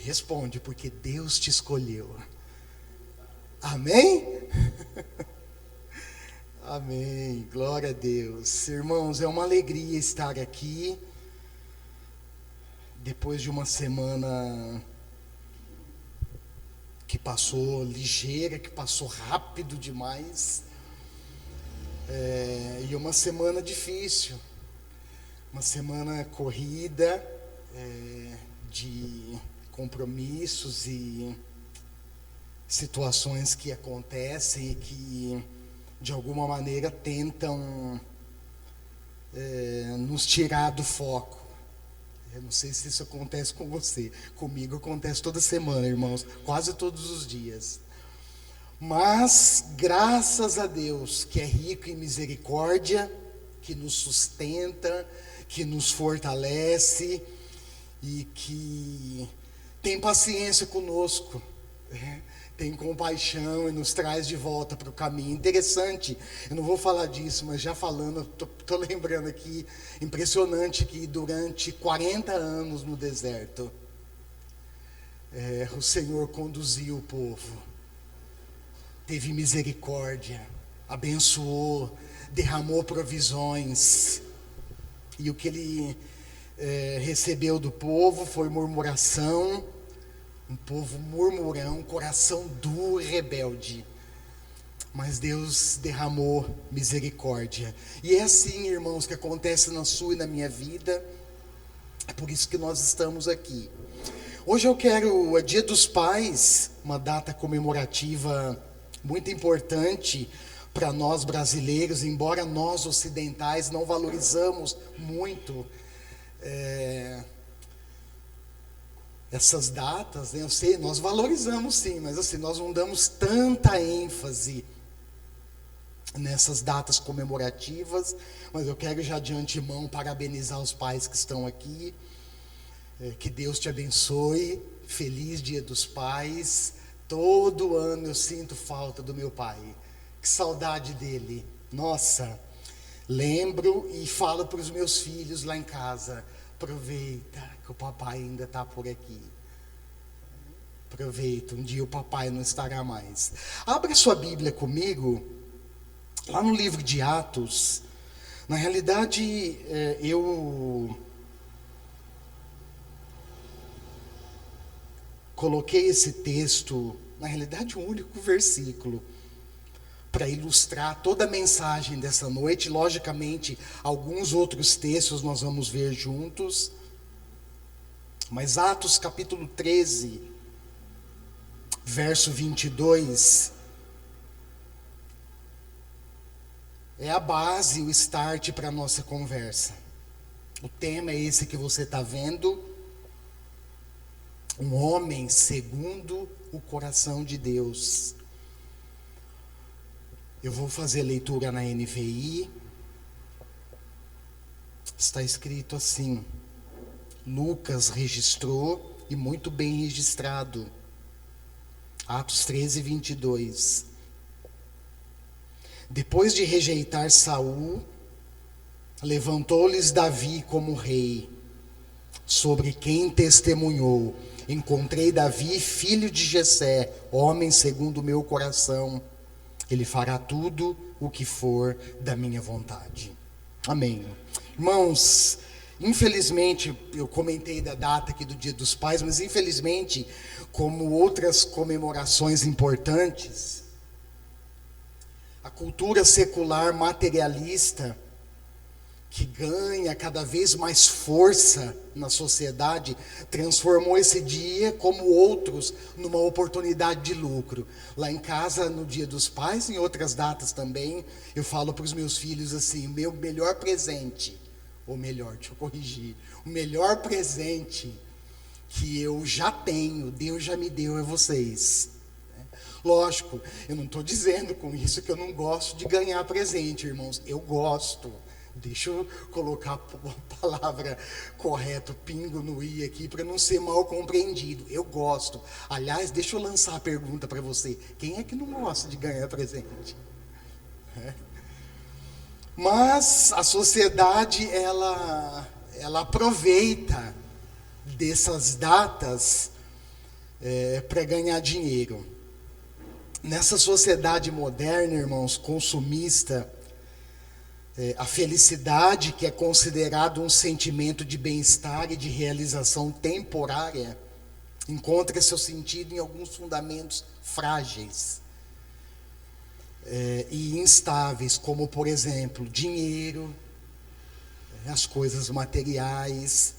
Responde, porque Deus te escolheu. Amém? Amém, glória a Deus. Irmãos, é uma alegria estar aqui, depois de uma semana que passou ligeira, que passou rápido demais, e uma semana difícil, uma semana corrida, de compromissos e situações que acontecem e que de alguma maneira tentam nos tirar do foco. Eu não sei se isso acontece com você. Comigo acontece toda semana, irmãos, quase todos os dias. Mas graças a Deus, que é rico em misericórdia, que nos sustenta, que nos fortalece e que tem paciência conosco, tem compaixão e nos traz de volta para o caminho. Interessante, eu não vou falar disso, mas já falando, estou lembrando aqui, impressionante que durante 40 anos no deserto, o Senhor conduziu o povo, teve misericórdia, abençoou, derramou provisões, e o que Ele recebeu do povo foi murmuração, um povo murmurão, coração duro e rebelde. Mas Deus derramou misericórdia. E é assim, irmãos, que acontece na sua e na minha vida. É por isso que nós estamos aqui. Hoje eu quero, é Dia dos Pais, uma data comemorativa muito importante para nós brasileiros, embora nós ocidentais não valorizamos muito essas datas, né? Eu sei, nós valorizamos sim, mas assim, nós não damos tanta ênfase nessas datas comemorativas. Mas eu quero já de antemão parabenizar os pais que estão aqui, que Deus te abençoe, feliz Dia dos Pais. Todo ano eu sinto falta do meu pai, que saudade dele, nossa. Lembro e falo para os meus filhos lá em casa: aproveita que o papai ainda está por aqui. Aproveita, um dia o papai não estará mais. Abra sua Bíblia comigo, lá no livro de Atos. Na realidade, eu coloquei esse texto, na realidade um único versículo, para ilustrar toda a mensagem dessa noite. Logicamente, alguns outros textos nós vamos ver juntos. Mas Atos capítulo 13, verso 22, é a base, o start para a nossa conversa. O tema é esse que você está vendo: um homem segundo o coração de Deus. Eu vou fazer leitura na NVI. Está escrito assim: Lucas registrou, e muito bem registrado. Atos 13, 22. Depois de rejeitar Saul, levantou-lhes Davi como rei, sobre quem testemunhou: encontrei Davi, filho de Jessé, homem segundo o meu coração. Ele fará tudo o que for da minha vontade. Amém. Irmãos, infelizmente, eu comentei da data aqui do Dia dos Pais, mas infelizmente, como outras comemorações importantes, a cultura secular materialista, que ganha cada vez mais força na sociedade, transformou esse dia, como outros, numa oportunidade de lucro. Lá em casa, no Dia dos Pais, em outras datas também, eu falo para os meus filhos assim: meu melhor presente, ou melhor, deixa eu corrigir, o melhor presente que eu já tenho, Deus já me deu, é vocês. Lógico, eu não estou dizendo com isso que eu não gosto de ganhar presente, irmãos, eu gosto. Deixa eu colocar a palavra correta, pingo no i aqui, para não ser mal compreendido. Eu gosto. Aliás, deixa eu lançar a pergunta para você: quem é que não gosta de ganhar presente? Mas a sociedade, ela aproveita dessas datas para ganhar dinheiro. Nessa sociedade moderna, irmãos, consumista, a felicidade, que é considerado um sentimento de bem-estar e de realização temporária, encontra seu sentido em alguns fundamentos frágeis e instáveis, como, por exemplo, dinheiro, as coisas materiais,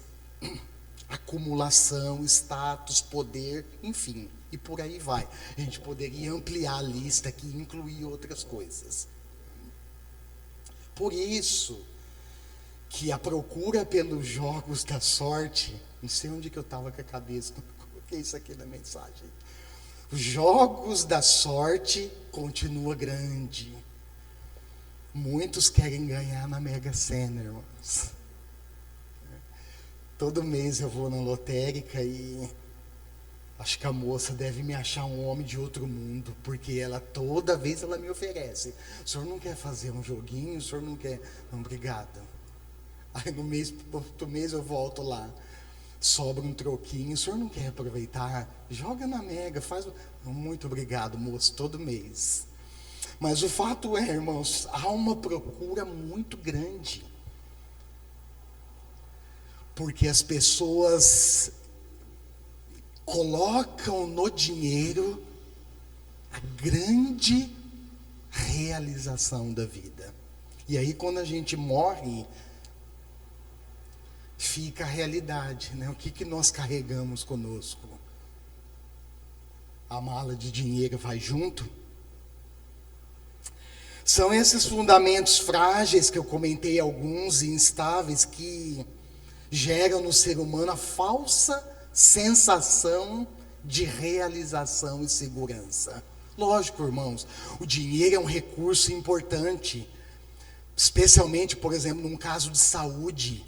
acumulação, status, poder, enfim, e por aí vai. A gente poderia ampliar a lista aqui e incluir outras coisas. Por isso que a procura pelos jogos da sorte, não sei onde que eu estava com a cabeça quando eu coloquei isso aqui na mensagem. Os jogos da sorte continua grande. Muitos querem ganhar na Mega Sena, irmãos. Todo mês eu vou na lotérica e acho que a moça deve me achar um homem de outro mundo, porque toda vez ela me oferece: o senhor não quer fazer um joguinho? O senhor não quer? Não, obrigado. Aí no outro mês eu volto lá, sobra um troquinho: o senhor não quer aproveitar? Joga na Mega, faz. Muito obrigado, moço, todo mês. Mas o fato é, irmãos, há uma procura muito grande, porque as pessoas colocam no dinheiro a grande realização da vida. E aí, quando a gente morre, fica a realidade, né? O que nós carregamos conosco? A mala de dinheiro vai junto? São esses fundamentos frágeis que eu comentei, alguns e instáveis, que geram no ser humano a falsa sensação de realização e segurança. Lógico, irmãos, o dinheiro é um recurso importante, especialmente, por exemplo, num caso de saúde.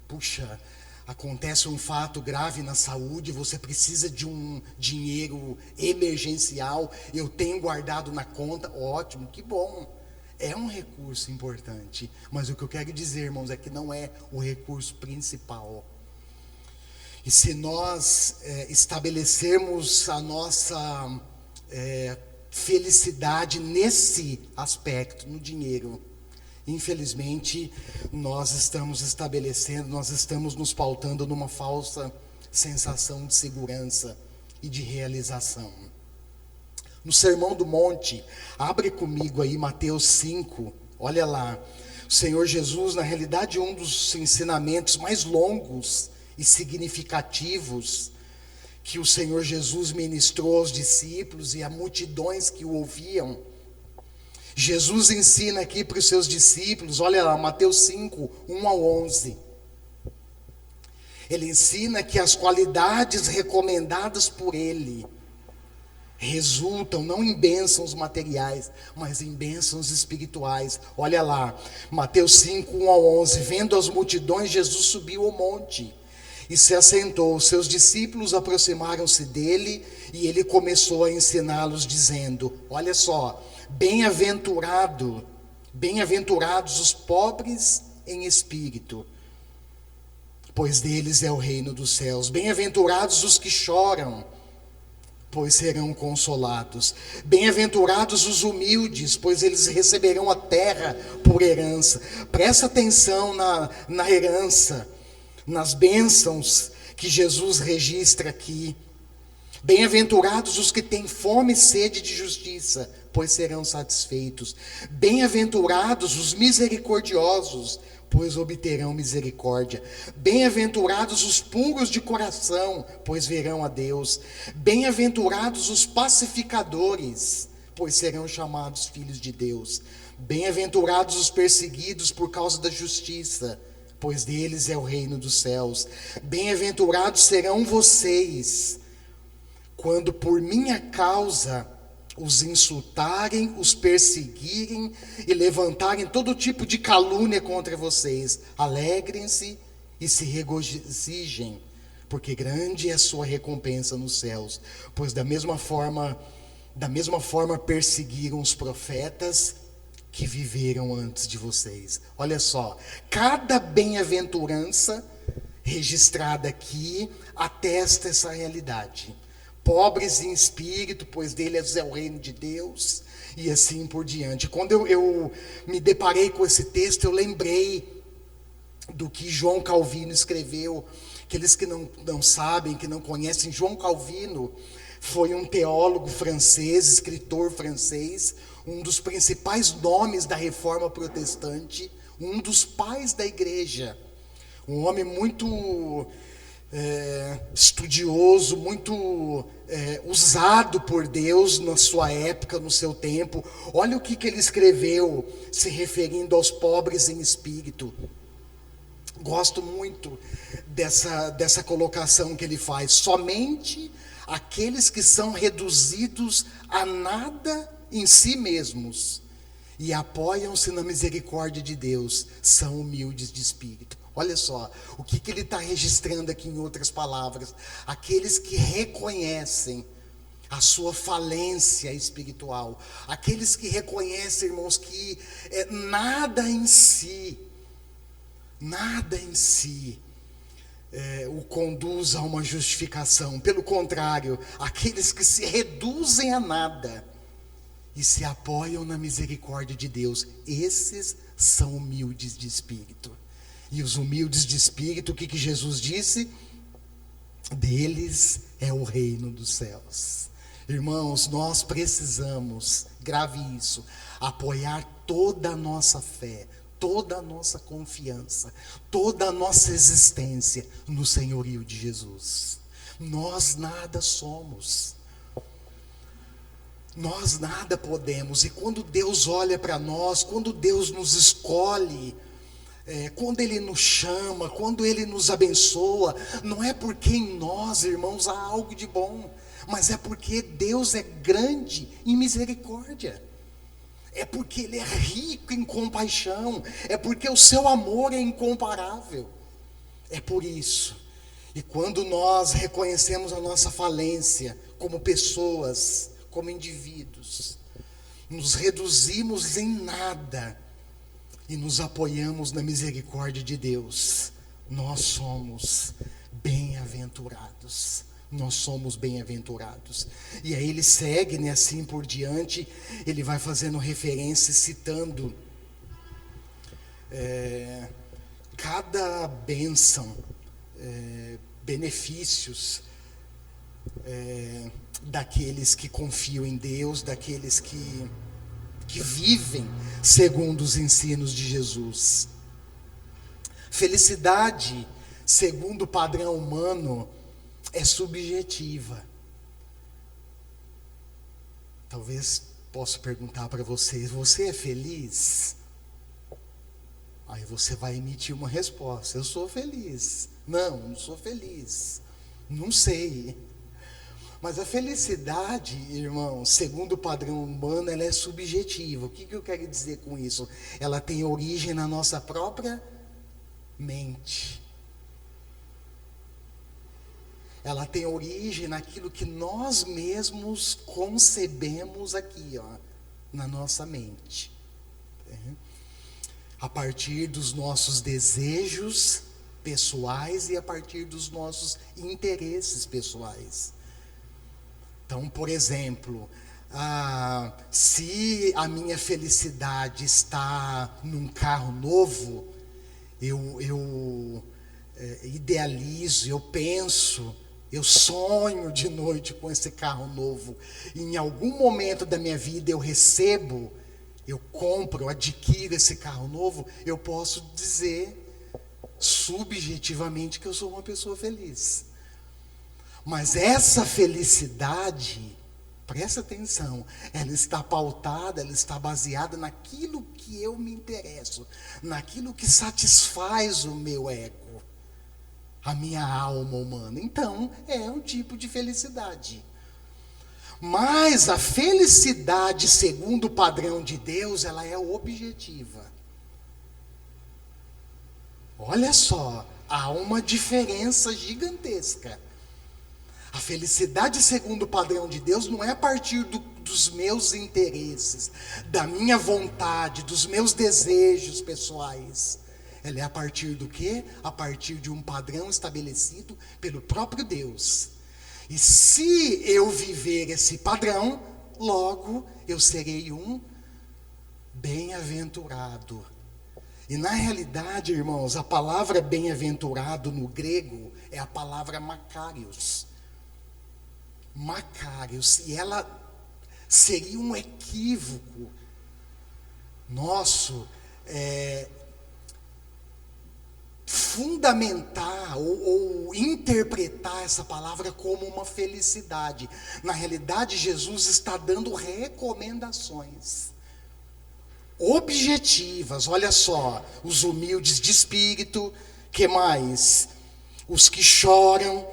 Puxa, acontece um fato grave na saúde, você precisa de um dinheiro emergencial, eu tenho guardado na conta, ótimo, que bom. É um recurso importante, mas o que eu quero dizer, irmãos, é que não é o recurso principal. E se nós estabelecermos a nossa felicidade nesse aspecto, no dinheiro, infelizmente, nós estamos nos pautando numa falsa sensação de segurança e de realização. No Sermão do Monte, abre comigo aí Mateus 5, olha lá. O Senhor Jesus, na realidade, um dos ensinamentos mais longos e significativos que o Senhor Jesus ministrou aos discípulos e a multidões que o ouviam. Jesus ensina aqui para os seus discípulos, olha lá, Mateus 5, 1 ao 11. Ele ensina que as qualidades recomendadas por ele resultam não em bênçãos materiais, mas em bênçãos espirituais. Olha lá, Mateus 5, 1 ao 11. Vendo as multidões, Jesus subiu ao monte e se assentou. Seus discípulos aproximaram-se dele e ele começou a ensiná-los, dizendo: olha só, bem-aventurados os pobres em espírito, pois deles é o reino dos céus. Bem-aventurados os que choram, pois serão consolados. Bem-aventurados os humildes, pois eles receberão a terra por herança. Presta atenção na herança, nas bênçãos que Jesus registra aqui. Bem-aventurados os que têm fome e sede de justiça, pois serão satisfeitos. Bem-aventurados os misericordiosos, pois obterão misericórdia. Bem-aventurados os puros de coração, pois verão a Deus. Bem-aventurados os pacificadores, pois serão chamados filhos de Deus. Bem-aventurados os perseguidos por causa da justiça, pois deles é o reino dos céus. Bem-aventurados serão vocês, quando por minha causa os insultarem, os perseguirem e levantarem todo tipo de calúnia contra vocês. Alegrem-se e se regozijem, porque grande é a sua recompensa nos céus. Pois da mesma forma perseguiram os profetas que viveram antes de vocês. Olha só, cada bem-aventurança registrada aqui atesta essa realidade. pobres em espírito, pois deles é o reino de Deus, e assim por diante. Quando eu me deparei com esse texto, eu lembrei do que João Calvino escreveu. Aqueles que não sabem, que não conhecem, João Calvino foi um teólogo francês, escritor francês, um dos principais nomes da Reforma Protestante, um dos pais da igreja, um homem muito estudioso, muito usado por Deus na sua época, no seu tempo. Olha o que ele escreveu, se referindo aos pobres em espírito. Gosto muito dessa colocação que ele faz. Somente aqueles que são reduzidos a nada em si mesmos e apoiam-se na misericórdia de Deus são humildes de espírito. Olha só, o que ele está registrando aqui em outras palavras. Aqueles que reconhecem a sua falência espiritual. Aqueles que reconhecem, irmãos, que nada em si o conduz a uma justificação. Pelo contrário, aqueles que se reduzem a nada e se apoiam na misericórdia de Deus, esses são humildes de espírito. E os humildes de espírito, o que Jesus disse? Deles é o reino dos céus. Irmãos, nós precisamos, grave isso, apoiar toda a nossa fé, toda a nossa confiança, toda a nossa existência no senhorio de Jesus. Nós nada somos, nós nada podemos, e quando Deus olha para nós, quando Deus nos escolhe, quando Ele nos chama, quando Ele nos abençoa, não é porque em nós, irmãos, há algo de bom, mas é porque Deus é grande em misericórdia. É porque Ele é rico em compaixão, é porque o seu amor é incomparável. É por isso. E quando nós reconhecemos a nossa falência como pessoas, como indivíduos, nos reduzimos em nada e nos apoiamos na misericórdia de Deus, nós somos bem-aventurados. Nós somos bem-aventurados. E aí ele segue, né, assim por diante, ele vai fazendo referência, citando cada bênção, benefícios daqueles que confiam em Deus, daqueles que vivem segundo os ensinos de Jesus. Felicidade, segundo o padrão humano, é subjetiva. Talvez possa perguntar para você: você é feliz? Aí você vai emitir uma resposta: eu sou feliz. Não sou feliz. Não sei. Mas a felicidade, irmão, segundo o padrão humano, ela é subjetiva. O que eu quero dizer com isso? Ela tem origem na nossa própria mente. Ela tem origem naquilo que nós mesmos concebemos aqui, na nossa mente. A partir dos nossos desejos pessoais e a partir dos nossos interesses pessoais. Então, por exemplo, se a minha felicidade está num carro novo, eu idealizo, eu penso, eu sonho de noite com esse carro novo. E em algum momento da minha vida eu recebo, eu compro, eu adquiro esse carro novo, eu posso dizer subjetivamente que eu sou uma pessoa feliz. Mas essa felicidade, presta atenção, ela está pautada, ela está baseada naquilo que eu me interesso, naquilo que satisfaz o meu ego, a minha alma humana. Então, é um tipo de felicidade. Mas a felicidade, segundo o padrão de Deus, ela é objetiva. Olha só, há uma diferença gigantesca. A felicidade, segundo o padrão de Deus, não é a partir dos meus interesses, da minha vontade, dos meus desejos pessoais. Ela é a partir do quê? A partir de um padrão estabelecido pelo próprio Deus. E se eu viver esse padrão, logo eu serei um bem-aventurado. E na realidade, irmãos, a palavra bem-aventurado no grego é a palavra makarios. Makarios, e ela seria um equívoco nosso fundamentar ou interpretar essa palavra como uma felicidade. Na realidade, Jesus está dando recomendações objetivas. Olha só, os humildes de espírito, que mais? Os que choram,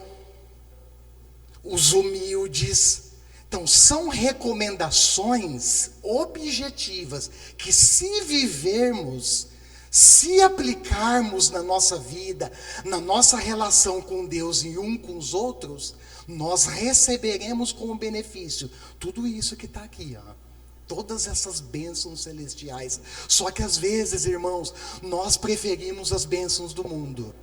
os humildes. Então, são recomendações objetivas que, se vivermos, se aplicarmos na nossa vida, na nossa relação com Deus e um com os outros, nós receberemos como benefício tudo isso que está aqui, ó. Todas essas bênçãos celestiais. Só que às vezes, irmãos, nós preferimos as bênçãos do mundo.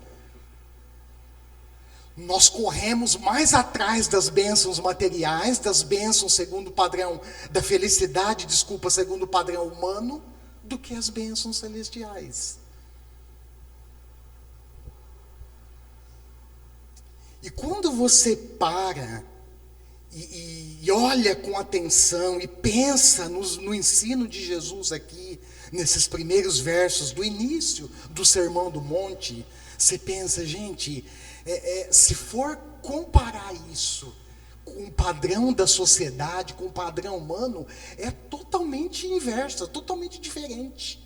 Nós corremos mais atrás das bênçãos materiais, das bênçãos segundo o padrão da felicidade, segundo o padrão humano, do que as bênçãos celestiais. E quando você para e olha com atenção e pensa no ensino de Jesus aqui, nesses primeiros versos do início do Sermão do Monte, você pensa, gente, se for comparar isso com o padrão da sociedade, com o padrão humano, é totalmente inverso, totalmente diferente.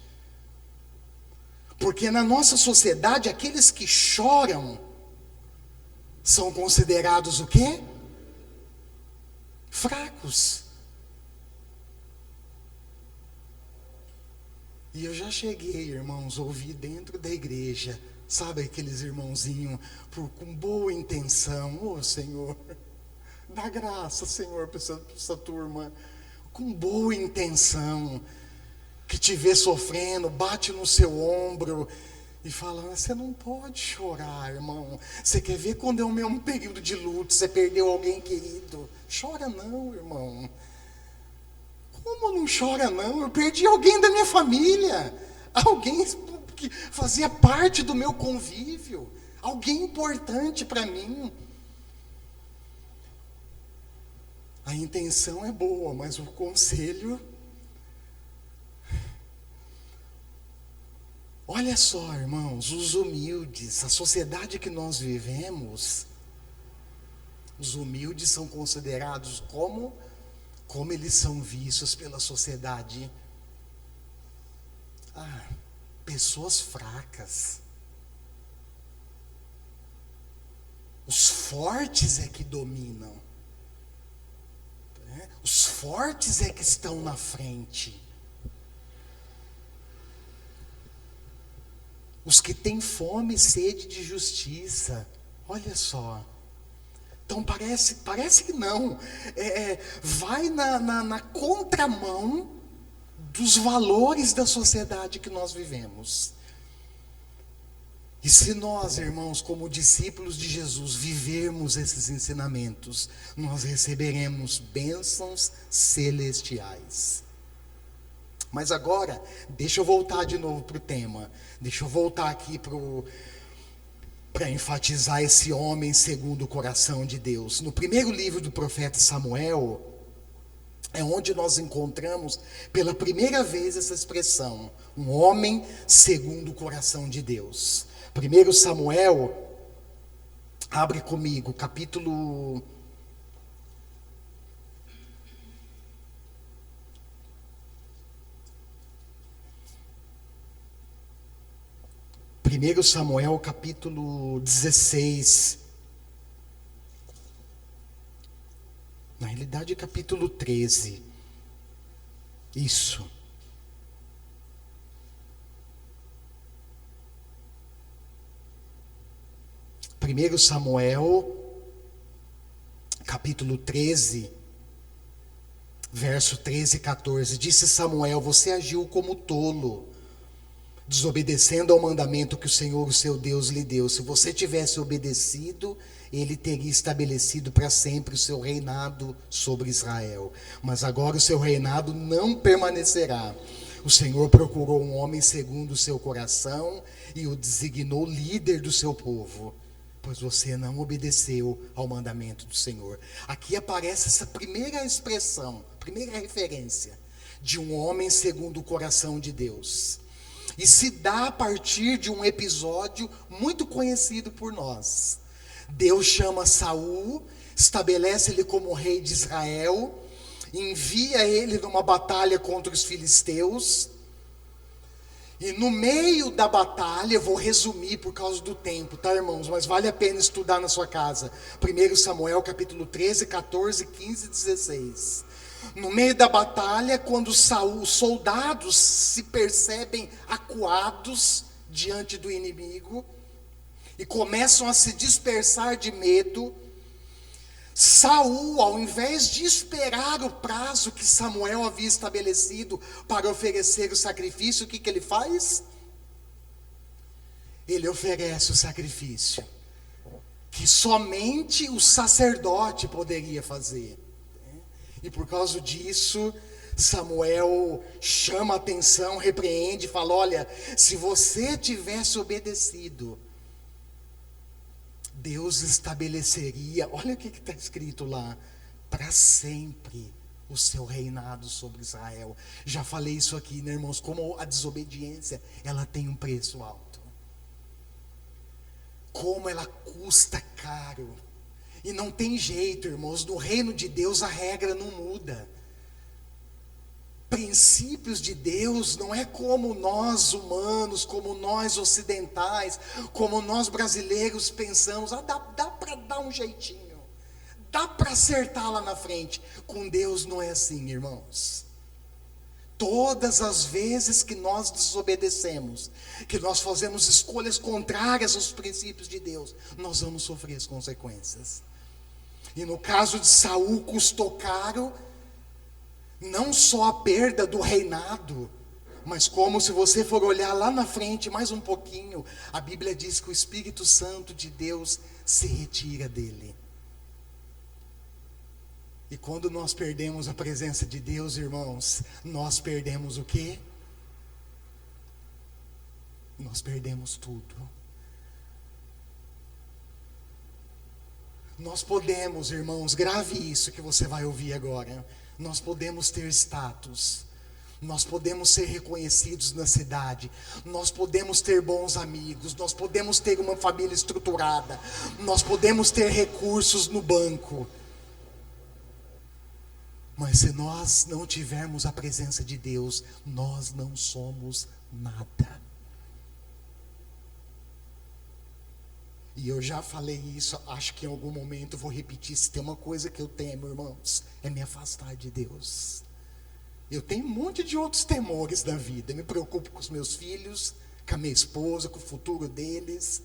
Porque na nossa sociedade, aqueles que choram são considerados o quê? Fracos. E eu já cheguei, irmãos, ouvi dentro da igreja, sabe aqueles irmãozinhos com boa intenção, ô Senhor, dá graça, Senhor, para essa turma, com boa intenção, que te vê sofrendo, bate no seu ombro e fala, você não pode chorar, irmão. Você quer ver quando é o mesmo período de luto, você perdeu alguém querido? Chora não, irmão. Como não chora não? Eu perdi alguém da minha família, alguém que fazia parte do meu convívio, alguém importante para mim. A intenção é boa, mas o conselho... Olha só, irmãos, os humildes, a sociedade que nós vivemos, os humildes são considerados como eles são vistos pela sociedade? Pessoas fracas. Os fortes é que dominam. Os fortes é que estão na frente. Os que têm fome e sede de justiça. Olha só. Então parece que não. Vai na contramão dos valores da sociedade que nós vivemos. E se nós, irmãos, como discípulos de Jesus, vivermos esses ensinamentos, nós receberemos bênçãos celestiais. Mas agora, deixa eu voltar de novo para o tema. Deixa eu voltar aqui para enfatizar esse homem segundo o coração de Deus. No primeiro livro do profeta Samuel, é onde nós encontramos pela primeira vez essa expressão, um homem segundo o coração de Deus. 1 Samuel, abre comigo, capítulo 1 Samuel, capítulo 16. Na realidade, capítulo 13. Isso. Primeiro Samuel, capítulo 13, verso 13 e 14. Disse Samuel, você agiu como tolo desobedecendo ao mandamento que o Senhor, o seu Deus, lhe deu. Se você tivesse obedecido, ele teria estabelecido para sempre o seu reinado sobre Israel. Mas agora o seu reinado não permanecerá. O Senhor procurou um homem segundo o seu coração e o designou líder do seu povo, pois você não obedeceu ao mandamento do Senhor. Aqui aparece essa primeira expressão, primeira referência de um homem segundo o coração de Deus. E se dá a partir de um episódio muito conhecido por nós. Deus chama Saul, estabelece ele como rei de Israel, envia ele numa batalha contra os filisteus. E no meio da batalha, vou resumir por causa do tempo, tá, irmãos? Mas vale a pena estudar na sua casa. 1 Samuel capítulo 13, 14, 15 e 16. No meio da batalha, quando os soldados se percebem acuados diante do inimigo e começam a se dispersar de medo, Saul, ao invés de esperar o prazo que Samuel havia estabelecido para oferecer o sacrifício, o que ele faz? Ele oferece o sacrifício que somente o sacerdote poderia fazer. E por causa disso, Samuel chama a atenção, repreende, fala: olha, se você tivesse obedecido, Deus estabeleceria, olha o que está escrito lá, para sempre o seu reinado sobre Israel. Já falei isso aqui, né, irmãos? Como a desobediência, ela tem um preço alto. Como ela custa caro. E não tem jeito, irmãos, no reino de Deus a regra não muda. Princípios de Deus não é como nós humanos, como nós ocidentais, como nós brasileiros pensamos. Dá para dar um jeitinho, dá para acertar lá na frente. Com Deus não é assim, irmãos. Todas as vezes que nós desobedecemos, que nós fazemos escolhas contrárias aos princípios de Deus, nós vamos sofrer as consequências. E no caso de Saul, custou caro, não só a perda do reinado, mas como, se você for olhar lá na frente mais um pouquinho, a Bíblia diz que o Espírito Santo de Deus se retira dele. E quando nós perdemos a presença de Deus, irmãos, nós perdemos o quê? Nós perdemos tudo. Nós podemos, irmãos, grave isso que você vai ouvir agora. Nós podemos ter status, nós podemos ser reconhecidos na cidade, nós podemos ter bons amigos, nós podemos ter uma família estruturada, nós podemos ter recursos no banco. Mas se nós não tivermos a presença de Deus, nós não somos nada. E eu já falei isso, acho que em algum momento vou repetir. Se tem uma coisa que eu temo, irmãos, é me afastar de Deus. Eu tenho um monte de outros temores na vida. Eu me preocupo com os meus filhos, com a minha esposa, com o futuro deles,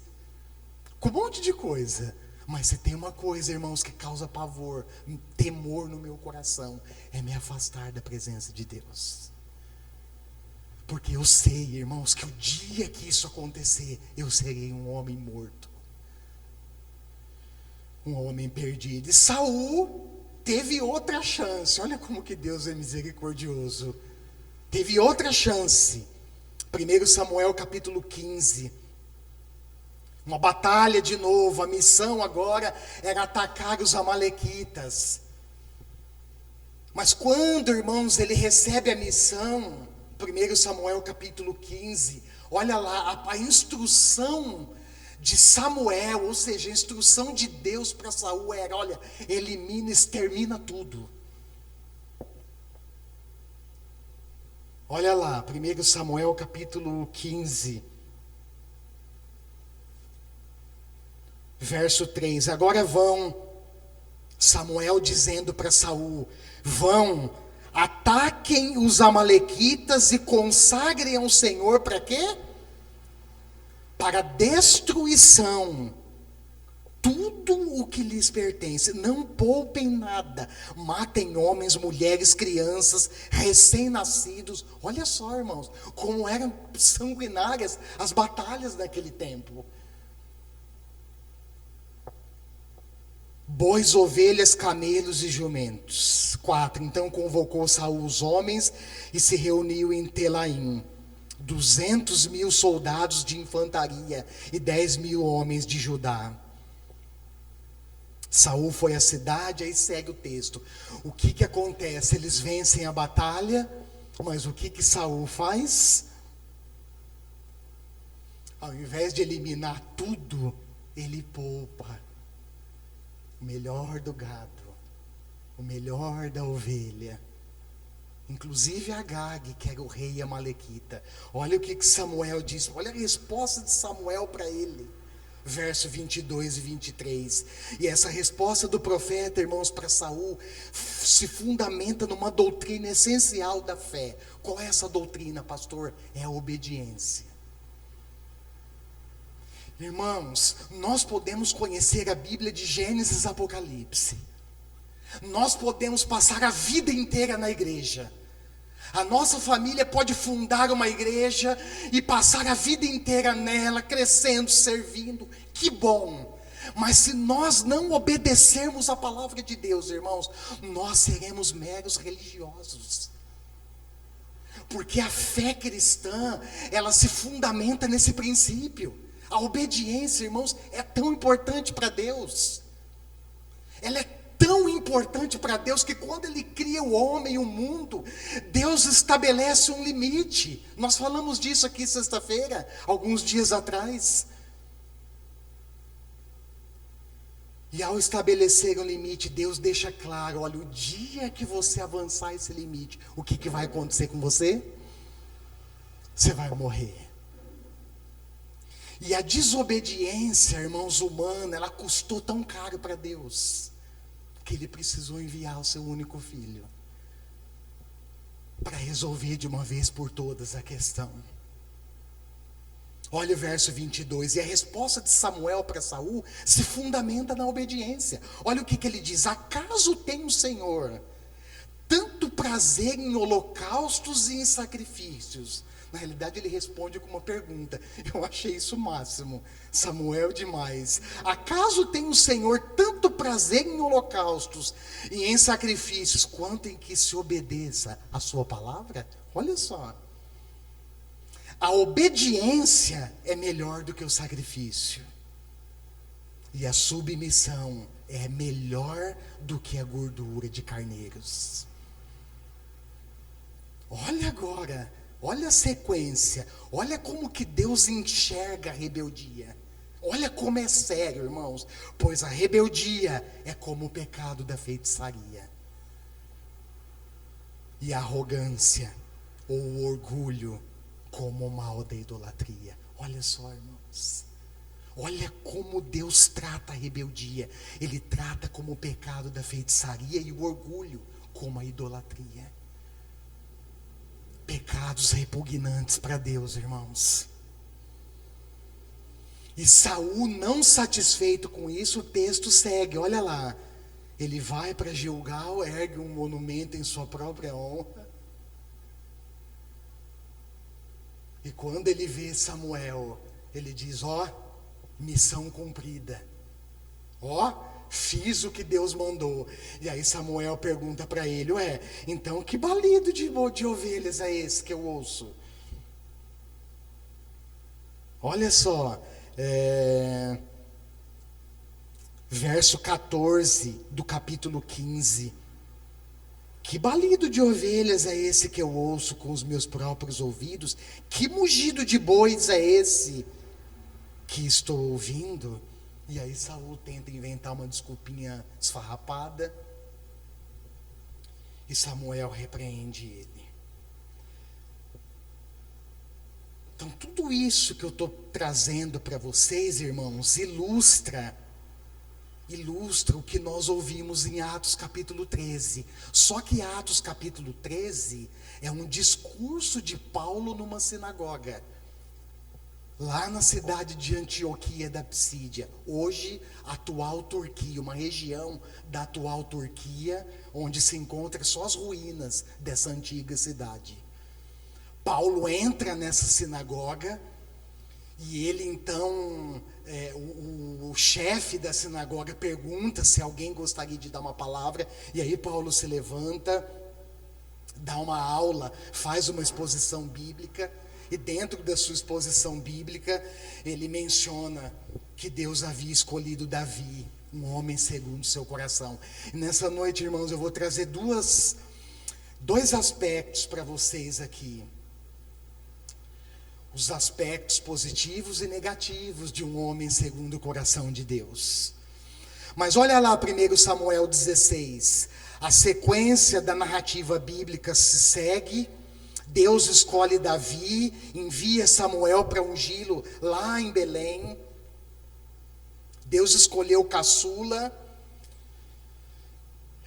com um monte de coisa. Mas se tem uma coisa, irmãos, que causa pavor, temor no meu coração, é me afastar da presença de Deus. Porque eu sei, irmãos, que o dia que isso acontecer, eu serei um homem morto, um homem perdido. E Saul teve outra chance. Olha como que Deus é misericordioso. Teve outra chance. 1 Samuel capítulo 15. Uma batalha de novo. A missão agora era atacar os amalequitas. Mas quando, irmãos, ele recebe a missão, 1 Samuel capítulo 15, olha lá, a instrução de Samuel, ou seja, a instrução de Deus para Saul era: olha, elimina, extermina tudo. Olha lá, 1 Samuel capítulo 15, verso 3. Agora vão, Samuel dizendo para Saul: vão, ataquem os amalequitas e consagrem ao Senhor para quê? Para destruição, tudo tudo o que lhes pertence. Não poupem nada. Matem homens, mulheres, crianças, recém-nascidos. Olha só, irmãos, como eram sanguinárias as batalhas daquele tempo. Bois, ovelhas, camelos e jumentos. 4. Então convocou Saul os homens e se reuniu em Telaim. 200.000 soldados de infantaria e 10.000 homens de Judá. Saul foi à cidade, aí segue o texto. O que acontece? Eles vencem a batalha, mas o que Saul faz? Ao invés de eliminar tudo, ele poupa o melhor do gado, o melhor da ovelha, inclusive Agag, que era o rei amalequita. Olha o que Samuel disse, olha a resposta de Samuel para ele, verso 22 e 23. E essa resposta do profeta, irmãos, para Saul, se fundamenta numa doutrina essencial da fé. Qual é essa doutrina, pastor? É a obediência. Irmãos, nós podemos conhecer a Bíblia de Gênesis a Apocalipse. Nós podemos passar a vida inteira na igreja. A nossa família pode fundar uma igreja e passar a vida inteira nela, crescendo, servindo. Que bom! Mas se nós não obedecermos a palavra de Deus, irmãos, nós seremos meros religiosos. Porque a fé cristã, ela se fundamenta nesse princípio. A obediência, irmãos, é tão importante para Deus. Ela é tão importante para Deus que quando Ele cria o homem e o mundo, Deus estabelece um limite. Nós falamos disso aqui sexta-feira, alguns dias atrás. E ao estabelecer um limite, Deus deixa claro, olha, o dia que você avançar esse limite, o que vai acontecer com você? Você vai morrer. E a desobediência, irmãos, humana, ela custou tão caro para Deus, que Ele precisou enviar o seu único filho, para resolver de uma vez por todas a questão. Olha o verso 22, e a resposta de Samuel para Saul se fundamenta na obediência. Olha o que ele diz: acaso tem o Senhor tanto prazer em holocaustos e em sacrifícios? Na realidade ele responde com uma pergunta. Eu achei isso o máximo. Samuel demais. Acaso tem o Senhor tanto prazer em holocaustos e em sacrifícios, quanto em que se obedeça a sua palavra? Olha só. A obediência é melhor do que o sacrifício. E a submissão é melhor do que a gordura de carneiros. Olha agora, olha a sequência, olha como que Deus enxerga a rebeldia. Olha como é sério, irmãos, pois a rebeldia é como o pecado da feitiçaria. E a arrogância ou o orgulho como o mal da idolatria. Olha só, irmãos. Olha como Deus trata a rebeldia. Ele trata como o pecado da feitiçaria e o orgulho como a idolatria. Pecados repugnantes para Deus, irmãos. E Saul, não satisfeito com isso, o texto segue, olha lá. Ele vai para Gilgal, ergue um monumento em sua própria honra. E quando ele vê Samuel, ele diz: ó, missão cumprida. Ó, fiz o que Deus mandou. E aí Samuel pergunta para ele: ué, então que balido de ovelhas é esse que eu ouço? Olha só, verso 14 do capítulo 15. Que balido de ovelhas é esse que eu ouço com os meus próprios ouvidos? Que mugido de bois é esse que estou ouvindo? E aí Saul tenta inventar uma desculpinha esfarrapada. E Samuel repreende ele. Então tudo isso que eu estou trazendo para vocês, irmãos, ilustra o que nós ouvimos em Atos capítulo 13. Só que Atos capítulo 13 é um discurso de Paulo numa sinagoga. lá na cidade de Antioquia da Psídia, hoje atual Turquia, uma região da atual Turquia, onde se encontram só as ruínas dessa antiga cidade. Paulo entra nessa sinagoga e ele então, o chefe da sinagoga pergunta se alguém gostaria de dar uma palavra, e aí Paulo se levanta, dá uma aula, faz uma exposição bíblica, e dentro da sua exposição bíblica, ele menciona que Deus havia escolhido Davi, um homem segundo seu coração. E nessa noite, irmãos, eu vou trazer dois aspectos para vocês aqui. Os aspectos positivos e negativos de um homem segundo o coração de Deus. Mas olha lá 1 Samuel 16, a sequência da narrativa bíblica se segue. Deus escolhe Davi, envia Samuel para ungí-lo lá em Belém. Deus escolheu caçula,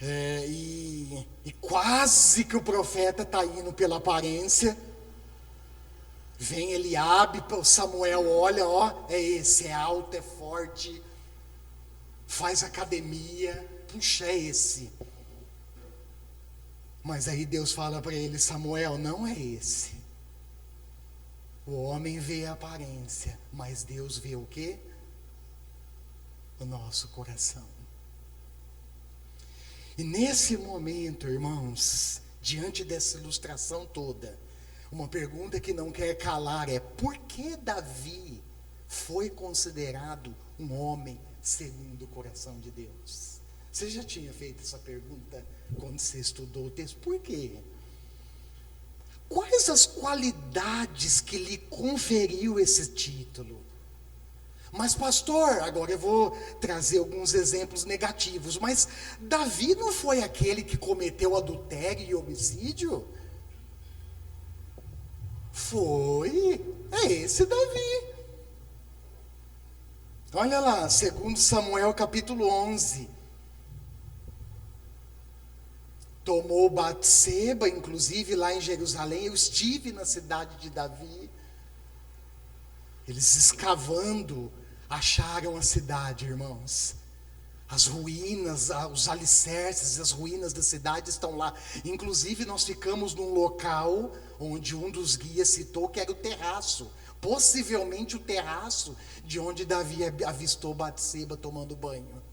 e quase que o profeta está indo pela aparência. Vem Eliabe, Samuel olha, é esse, é alto, é forte, faz academia, puxa, é esse. Mas aí Deus fala para ele, Samuel, não é esse. O homem vê a aparência, mas Deus vê o quê? O nosso coração. E nesse momento, irmãos, diante dessa ilustração toda, uma pergunta que não quer calar é: por que Davi foi considerado um homem segundo o coração de Deus? Você já tinha feito essa pergunta quando você estudou o texto? Por quê? Quais as qualidades que lhe conferiu esse título? Mas pastor, agora eu vou trazer alguns exemplos negativos, mas Davi não foi aquele que cometeu adultério e homicídio? Foi, é esse Davi. Olha lá, 2 Samuel capítulo 11. Tomou Batseba, inclusive lá em Jerusalém. Eu estive na cidade de Davi. Eles escavando, acharam a cidade, irmãos. As ruínas, os alicerces, as ruínas da cidade estão lá. Inclusive nós ficamos num local onde um dos guias citou que era o terraço. Possivelmente o terraço de onde Davi avistou Batseba tomando banho.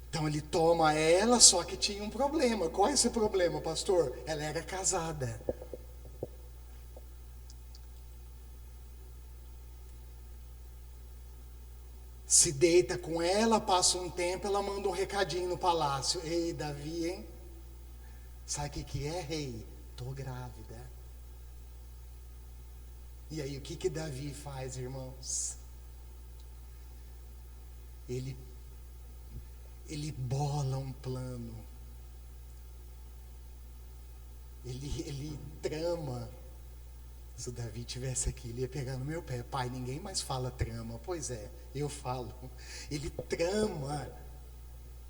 Então ele toma ela, só que tinha um problema. Qual é esse problema, pastor? Ela era casada. Se deita com ela, passa um tempo, ela manda um recadinho no palácio. Ei, Davi, hein? Sabe o que é, rei? Tô grávida. E aí, o que Davi faz, irmãos? Ele bola um plano. Ele trama. Se o Davi estivesse aqui, ele ia pegar no meu pé. Pai, ninguém mais fala trama. Pois é, eu falo. Ele trama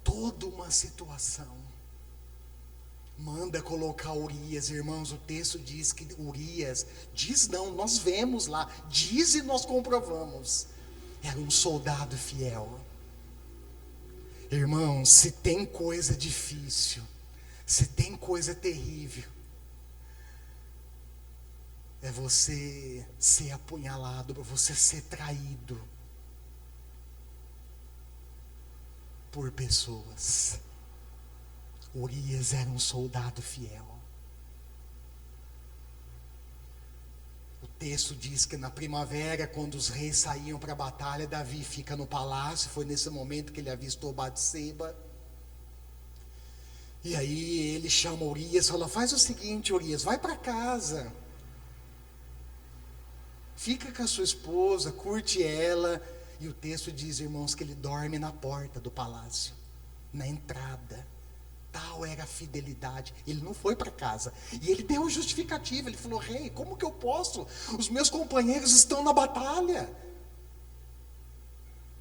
toda uma situação. Manda colocar Urias, irmãos. O texto diz que Urias, diz não, nós vemos lá, diz e nós comprovamos. Era um soldado fiel. Irmãos, se tem coisa difícil, se tem coisa terrível, é você ser apunhalado, você ser traído por pessoas. Urias era um soldado fiel. O texto diz que na primavera, quando os reis saíam para a batalha, Davi fica no palácio. Foi nesse momento que ele avistou Batseba. E aí ele chama Urias e fala: faz o seguinte, Urias, vai para casa. Fica com a sua esposa, curte ela. E o texto diz, irmãos, que ele dorme na porta do palácio, na entrada. Tal era a fidelidade. Ele não foi para casa. E ele deu justificativa. Ele falou: rei, como que eu posso? Os meus companheiros estão na batalha.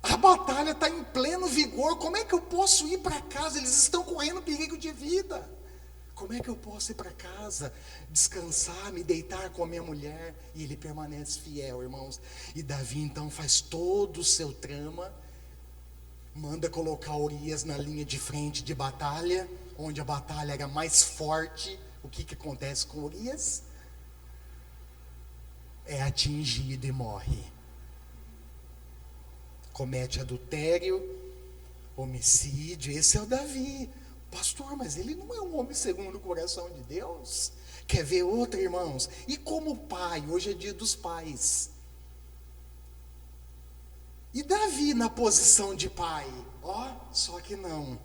A batalha está em pleno vigor. Como é que eu posso ir para casa? Eles estão correndo perigo de vida. Como é que eu posso ir para casa, descansar, me deitar com a minha mulher? E ele permanece fiel, irmãos. E Davi então faz todo o seu trama, manda colocar Urias na linha de frente de batalha, onde a batalha era mais forte. O que acontece com Urias? É atingido e morre. Comete adultério, homicídio. Esse é o Davi. Pastor, mas ele não é um homem segundo o coração de Deus? Quer ver outro, irmãos? E como pai, hoje é dia dos pais. E Davi na posição de pai? Só que não.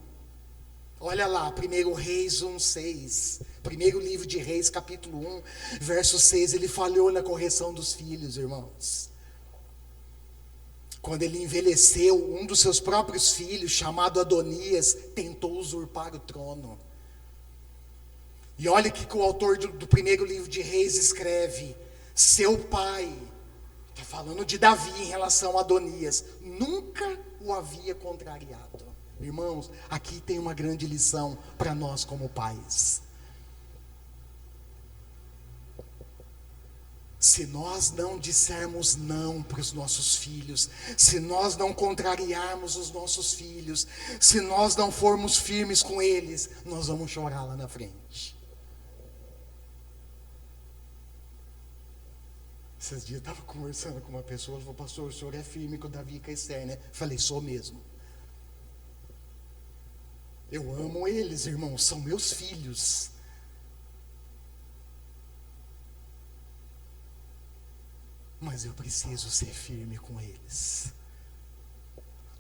Olha lá, 1 Reis 1:6. Primeiro livro de Reis, capítulo 1, verso 6. Ele falhou na correção dos filhos, irmãos. Quando ele envelheceu, um dos seus próprios filhos, chamado Adonias, tentou usurpar o trono. E olha o que o autor do primeiro livro de Reis escreve: seu pai, está falando de Davi em relação a Adonias, nunca o havia contrariado. Irmãos, aqui tem uma grande lição para nós como pais. Se nós não dissermos não para os nossos filhos, se nós não contrariarmos os nossos filhos, se nós não formos firmes com eles, nós vamos chorar lá na frente. Esses dias eu estava conversando com uma pessoa, ela falou: pastor, o senhor é firme com o Davi e com a Esther, né? Falei: sou mesmo. Eu amo eles, irmãos, são meus filhos. Mas eu preciso ser firme com eles.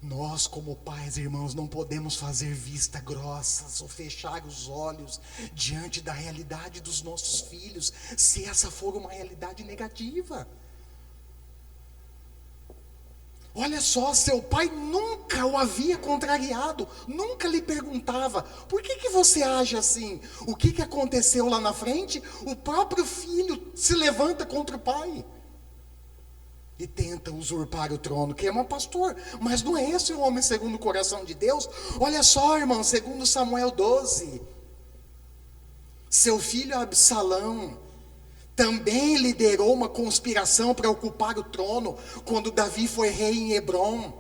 Nós como pais, irmãos, não podemos fazer vista grossas ou fechar os olhos diante da realidade dos nossos filhos, se essa for uma realidade negativa. Olha só, seu pai nunca o havia contrariado, nunca lhe perguntava: por que você age assim? O que aconteceu lá na frente? O próprio filho se levanta contra o pai e tenta usurpar o trono. Queima, pastor, mas não é esse o homem segundo o coração de Deus? Olha só, irmão, segundo Samuel 12, seu filho Absalão também liderou uma conspiração para ocupar o trono, quando Davi foi rei em Hebrom.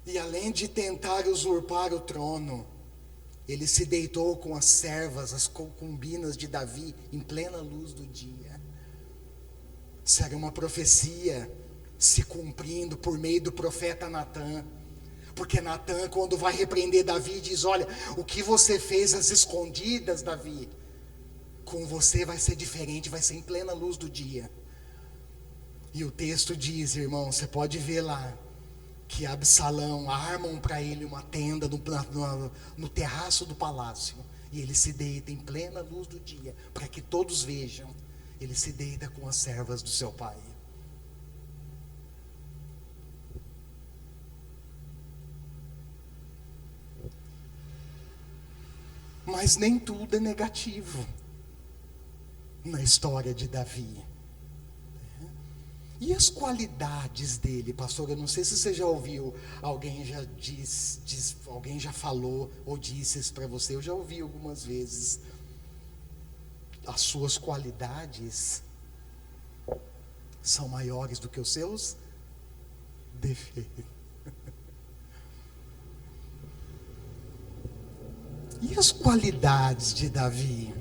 E além de tentar usurpar o trono, ele se deitou com as servas, as concubinas de Davi, em plena luz do dia. Isso era uma profecia se cumprindo por meio do profeta Natã. Porque Natã, quando vai repreender Davi, diz: olha, o que você fez às escondidas, Davi, com você vai ser diferente, vai ser em plena luz do dia. E o texto diz, irmão, você pode ver lá, que Absalão armam para ele uma tenda no terraço do palácio. E ele se deita em plena luz do dia, para que todos vejam. Ele se deita com as servas do seu pai. Mas nem tudo é negativo na história de Davi. E as qualidades dele, pastor? Eu não sei se você já ouviu, alguém já alguém já falou ou disse isso para você. Eu já ouvi algumas vezes. As suas qualidades são maiores do que os seus defeitos. E as qualidades de Davi?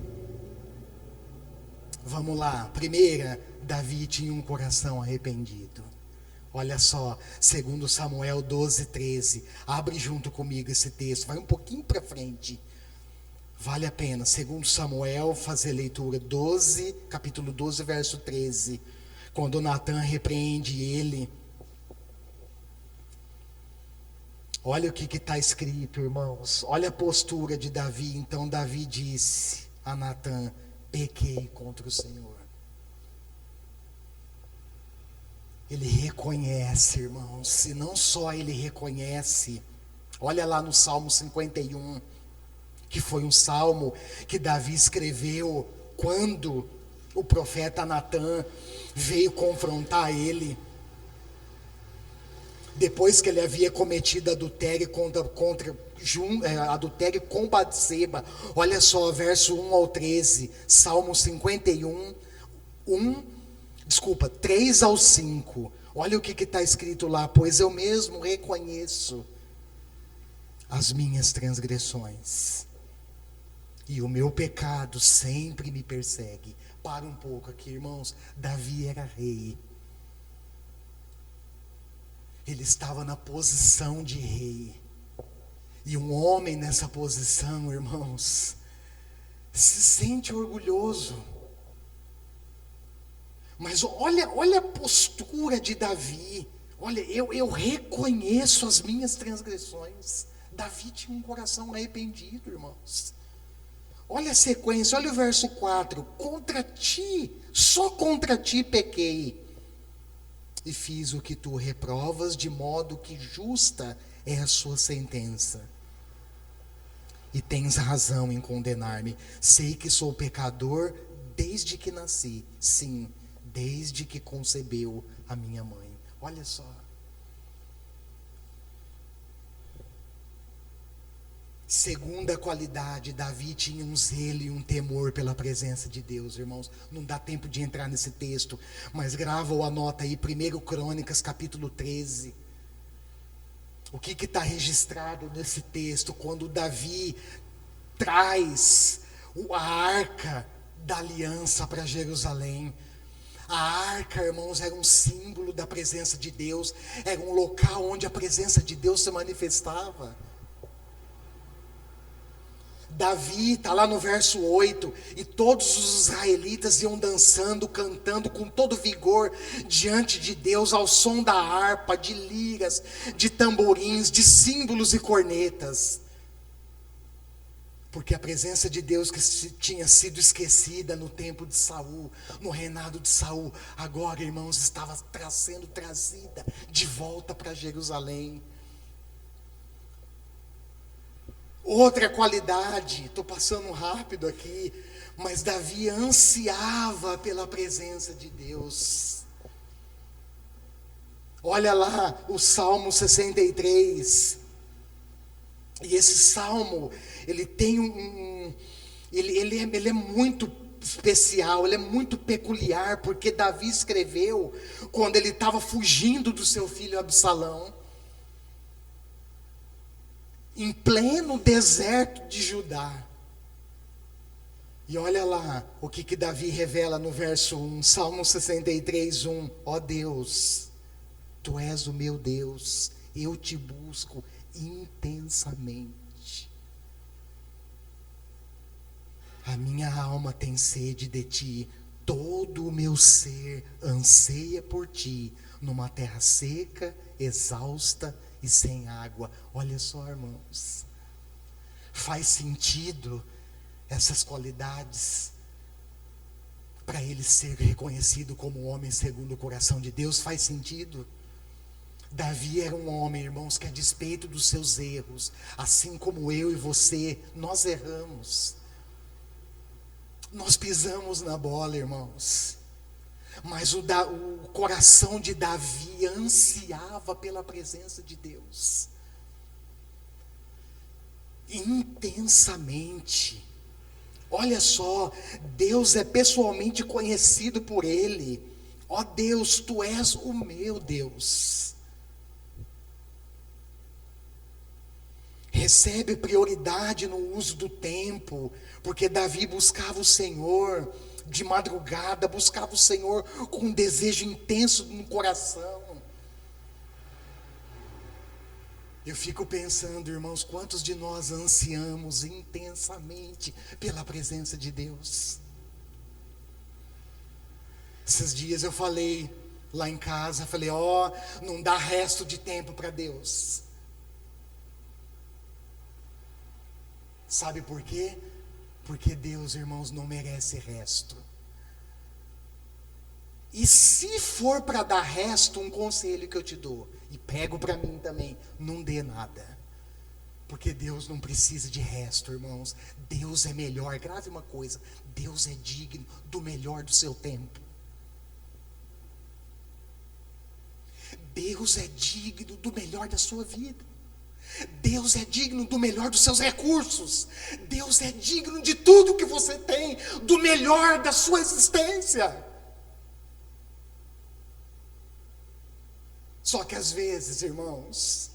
Vamos lá. Primeira, Davi tinha um coração arrependido. Olha só, segundo Samuel 12:13. Abre junto comigo esse texto, vai um pouquinho para frente. Vale a pena, segundo Samuel, fazer leitura 12, capítulo 12, verso 13. Quando Natã repreende ele. Olha o que está escrito, irmãos. Olha a postura de Davi. Então Davi disse a Natã: pequei contra o Senhor. Ele reconhece, irmãos. E não só ele reconhece. Olha lá no Salmo 51. Que foi um salmo que Davi escreveu quando o profeta Natã veio confrontar ele. depois que ele havia cometido adultério adultério com Batseba. Olha só, verso 1 ao 13, Salmo 51, 3 ao 5. Olha o que está escrito lá: pois eu mesmo reconheço as minhas transgressões, e o meu pecado sempre me persegue. Para um pouco aqui, irmãos. Davi era rei. Ele estava na posição de rei. E um homem nessa posição, irmãos, se sente orgulhoso. Mas olha a postura de Davi. Olha, eu reconheço as minhas transgressões. Davi tinha um coração arrependido, irmãos. Olha a sequência, olha o verso 4. Contra ti, só contra ti pequei, e fiz o que tu reprovas, de modo que justa é a sua sentença. E tens razão em condenar-me. Sei que sou pecador desde que nasci. Sim, desde que concebeu a minha mãe. Olha só. Segunda qualidade, Davi tinha um zelo e um temor pela presença de Deus, irmãos. Não dá tempo de entrar nesse texto, mas grava ou anota aí, 1 Crônicas, capítulo 13. O que está registrado nesse texto? Quando Davi traz a arca da aliança para Jerusalém. A arca, irmãos, era um símbolo da presença de Deus. Era um local onde a presença de Deus se manifestava. Davi está lá no verso 8, e todos os israelitas iam dançando, cantando com todo vigor diante de Deus, ao som da harpa, de liras, de tamborins, de símbolos e cornetas. Porque a presença de Deus, que tinha sido esquecida no tempo de Saul, no reinado de Saul, agora, irmãos, estava sendo trazida de volta para Jerusalém. Outra qualidade, estou passando rápido aqui, mas Davi ansiava pela presença de Deus. Olha lá o Salmo 63. E esse salmo, ele tem ele é muito especial, ele é muito peculiar, porque Davi escreveu quando ele estava fugindo do seu filho Absalão, em pleno deserto de Judá. E olha lá o que Davi revela no verso 1, Salmo 63, 1. Ó Deus, Tu és o meu Deus, eu te busco intensamente. A minha alma tem sede de Ti, todo o meu ser anseia por Ti, numa terra seca, exausta e sem água. Olha só, irmãos, faz sentido essas qualidades para ele ser reconhecido como homem segundo o coração de Deus? Faz sentido. Davi era um homem, irmãos, que a despeito dos seus erros, assim como eu e você, nós erramos, nós pisamos na bola, irmãos. Mas o coração de Davi ansiava pela presença de Deus intensamente. Olha só, Deus é pessoalmente conhecido por ele. Ó Deus, Tu és o meu Deus. Recebe prioridade no uso do tempo, porque Davi buscava o Senhor de madrugada, buscava o Senhor com um desejo intenso no coração. Eu fico pensando, irmãos, quantos de nós ansiamos intensamente pela presença de Deus? Esses dias eu falei lá em casa, falei, não dá resto de tempo para Deus. Sabe por quê? Porque Deus, irmãos, não merece resto. E se for para dar resto, um conselho que eu te dou, e pego para mim também, não dê nada. Porque Deus não precisa de resto, irmãos. Deus é melhor. Grave uma coisa, Deus é digno do melhor do seu tempo. Deus é digno do melhor da sua vida. Deus é digno do melhor dos seus recursos. Deus é digno de tudo que você tem, do melhor da sua existência. Só que às vezes, irmãos,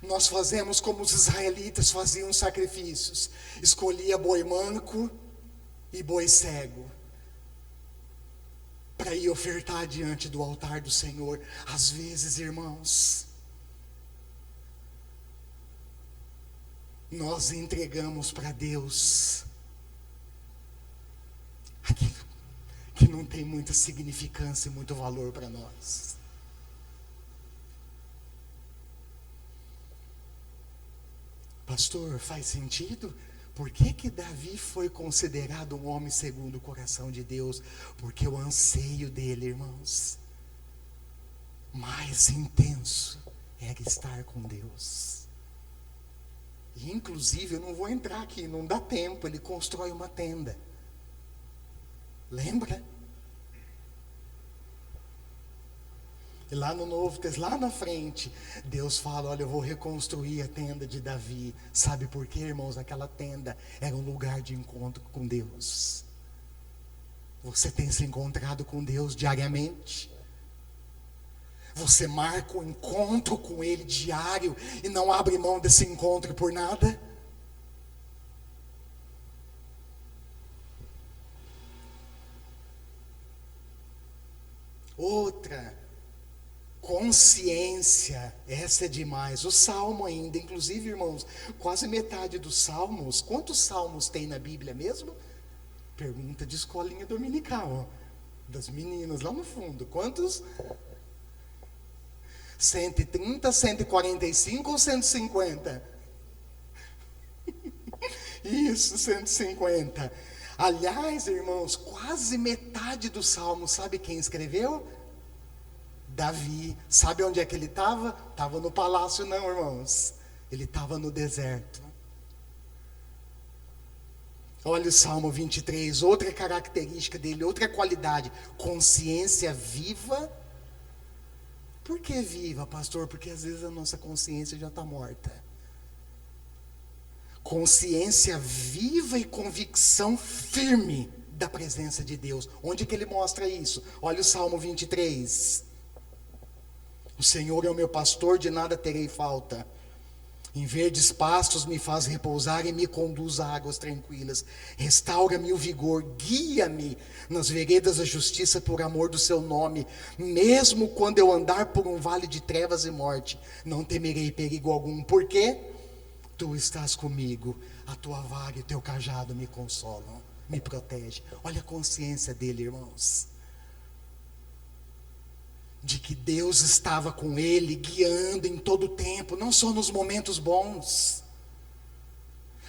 nós fazemos como os israelitas faziam sacrifícios. Escolhia boi manco e boi cego para ir ofertar diante do altar do Senhor. Às vezes, irmãos, nós entregamos para Deus aquilo que não tem muita significância e muito valor para nós. Pastor, faz sentido? Por que Davi foi considerado um homem segundo o coração de Deus? Porque o anseio dele, irmãos, mais intenso era estar com Deus. E inclusive, eu não vou entrar aqui, não dá tempo, ele constrói uma tenda. Lembra? E lá no Novo Testamento, lá na frente, Deus fala, olha, eu vou reconstruir a tenda de Davi. Sabe por quê, irmãos? Aquela tenda era um lugar de encontro com Deus. Você tem se encontrado com Deus diariamente? Você marca um encontro com Ele diário e não abre mão desse encontro por nada? Outra consciência, essa é demais. O Salmo ainda, inclusive, irmãos, quase metade dos Salmos. Quantos Salmos tem na Bíblia mesmo? Pergunta de escolinha dominical, das meninas lá no fundo. Quantos? 130, 145 ou 150? Isso, 150. Aliás, irmãos, quase metade do Salmo, sabe quem escreveu? Davi. Sabe onde é que ele estava? Estava no palácio não, irmãos. Ele estava no deserto. Olha o Salmo 23, outra característica dele, outra qualidade, consciência viva. Por que viva, pastor? Porque às vezes a nossa consciência já está morta. Consciência viva e convicção firme da presença de Deus. Onde que ele mostra isso? Olha o Salmo 23. O Senhor é o meu pastor, de nada terei falta. Em verdes pastos me faz repousar e me conduz a águas tranquilas. Restaura-me o vigor, guia-me nas veredas da justiça por amor do seu nome. Mesmo quando eu andar por um vale de trevas e morte, não temerei perigo algum. Por quê? Tu estás comigo, a tua vara e o teu cajado me consolam, me protege. Olha a consciência dele, irmãos, de que Deus estava com ele, guiando em todo o tempo, não só nos momentos bons.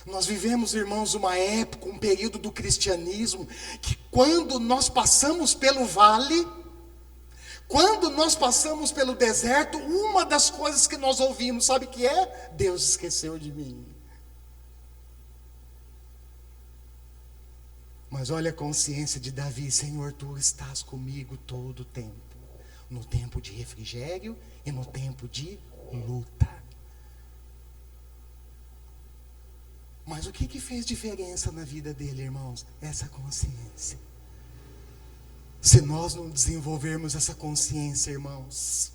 Nós vivemos, irmãos, uma época, um período do cristianismo, que quando nós passamos pelo vale, quando nós passamos pelo deserto, uma das coisas que nós ouvimos, sabe o que é? Deus esqueceu de mim. Mas olha a consciência de Davi, Senhor, tu estás comigo todo o tempo. No tempo de refrigério e no tempo de luta. Mas o que fez diferença na vida dele, irmãos? Essa consciência. Se nós não desenvolvermos essa consciência, irmãos,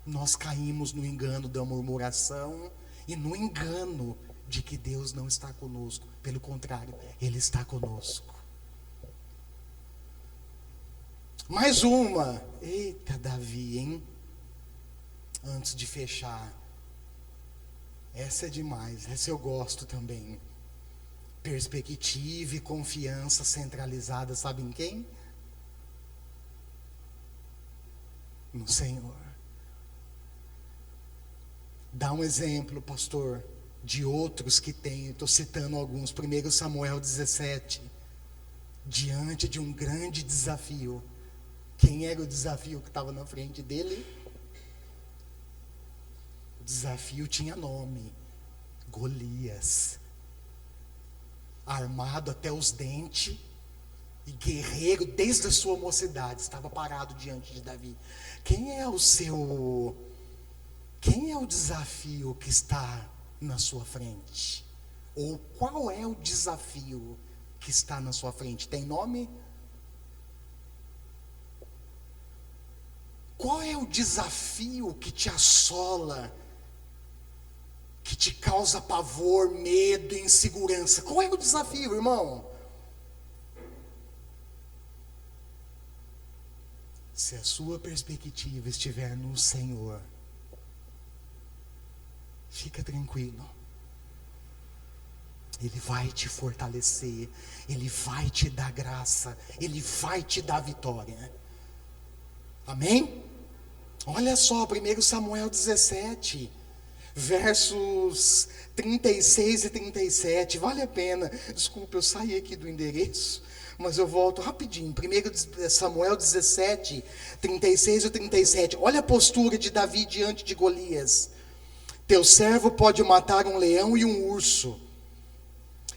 nós caímos no engano da murmuração e no engano de que Deus não está conosco. Pelo contrário, Ele está conosco. Mais uma. Eita, Davi, hein? Antes de fechar. Essa é demais, essa eu gosto também. Perspectiva e confiança centralizada, sabe em quem? No Senhor. Dá um exemplo, pastor, de outros que tem. Estou citando alguns. 1 Samuel 17. Diante de um grande desafio. Quem era o desafio que estava na frente dele? O desafio tinha nome: Golias. Armado até os dentes e guerreiro desde a sua mocidade, estava parado diante de Davi. Quem é o desafio que está na sua frente? Ou qual é o desafio que está na sua frente? Tem nome? Qual é o desafio que te assola, que te causa pavor, medo, insegurança? Qual é o desafio, irmão? Se a sua perspectiva estiver no Senhor, fica tranquilo. Ele vai te fortalecer, Ele vai te dar graça, Ele vai te dar vitória. Amém? Olha só, 1 Samuel 17, versos 36 e 37, vale a pena. Desculpa, eu saí aqui do endereço, mas eu volto rapidinho. 1 Samuel 17, 36 e 37, olha a postura de Davi diante de Golias. Teu servo pode matar um leão e um urso.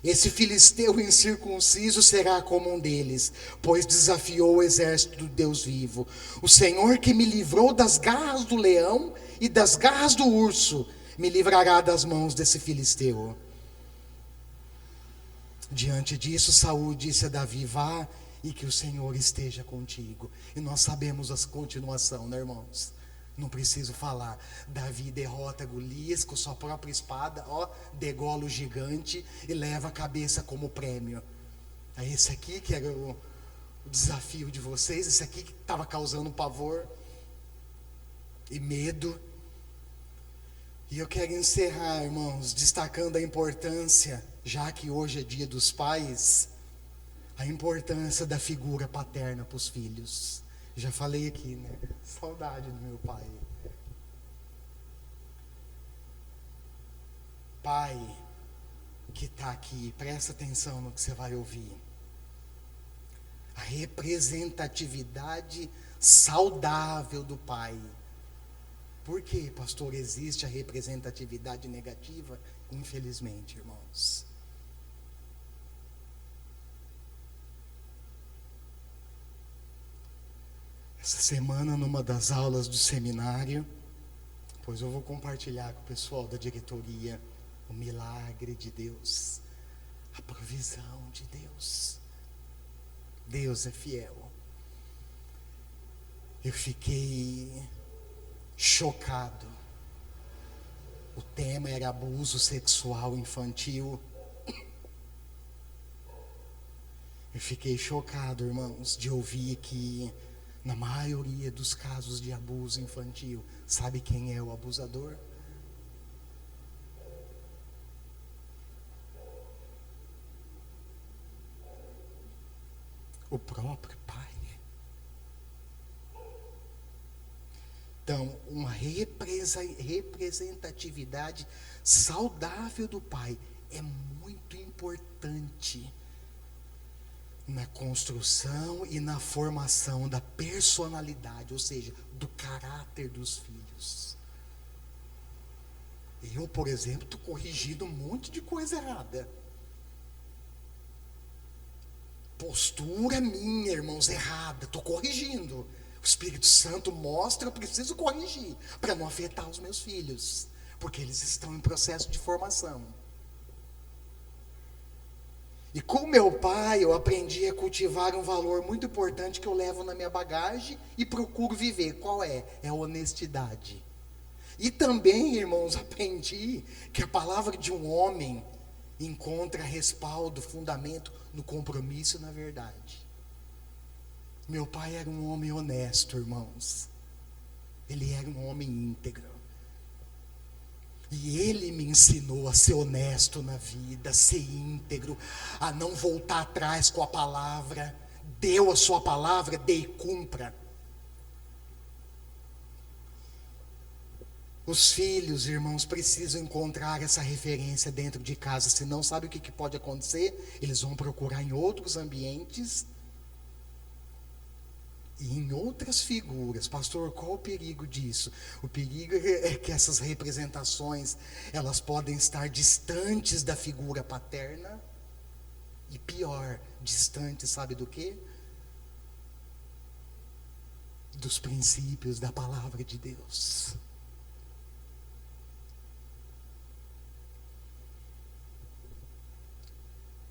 Esse filisteu incircunciso será como um deles, pois desafiou o exército do Deus vivo. O Senhor que me livrou das garras do leão e das garras do urso, me livrará das mãos desse filisteu. Diante disso, Saul disse a Davi: vá e que o Senhor esteja contigo. E nós sabemos a continuação, né, irmãos? Não preciso falar. Davi derrota Golias com sua própria espada, degola o gigante e leva a cabeça como prêmio. É esse aqui que era o desafio de vocês, esse aqui que estava causando pavor e medo. E eu quero encerrar, irmãos, destacando a importância, já que hoje é dia dos pais, a importância da figura paterna para os filhos. Já falei aqui, né? Saudade do meu pai. Pai que está aqui, presta atenção no que você vai ouvir. A representatividade saudável do pai. Por que, pastor, existe a representatividade negativa? Infelizmente, irmãos. Essa semana, numa das aulas do seminário, pois eu vou compartilhar com o pessoal da diretoria o milagre de Deus, a provisão de Deus. Deus é fiel. Eu fiquei chocado. O tema era abuso sexual infantil. Eu fiquei chocado, irmãos, de ouvir que na maioria dos casos de abuso infantil, sabe quem é o abusador? O próprio pai. Então, uma representatividade saudável do pai é muito importante na construção e na formação da personalidade, ou seja, do caráter dos filhos. Eu, por exemplo, estou corrigindo um monte de coisa errada. Postura minha, irmãos, errada, estou corrigindo. O Espírito Santo mostra, eu preciso corrigir, para não afetar os meus filhos, porque eles estão em processo de formação. E com meu pai eu aprendi a cultivar um valor muito importante que eu levo na minha bagagem e procuro viver. Qual é? É a honestidade. E também, irmãos, aprendi que a palavra de um homem encontra respaldo, fundamento no compromisso e na verdade. Meu pai era um homem honesto, irmãos. Ele era um homem íntegro. E ele me ensinou a ser honesto na vida, a ser íntegro, a não voltar atrás com a palavra. Deu a sua palavra, dê e cumpra. Os filhos, irmãos, precisam encontrar essa referência dentro de casa, senão sabe o que pode acontecer? Eles vão procurar em outros ambientes e em outras figuras. Pastor, qual o perigo disso? O perigo é que essas representações, elas podem estar distantes da figura paterna E pior, distante, sabe do quê? Dos princípios da palavra de Deus.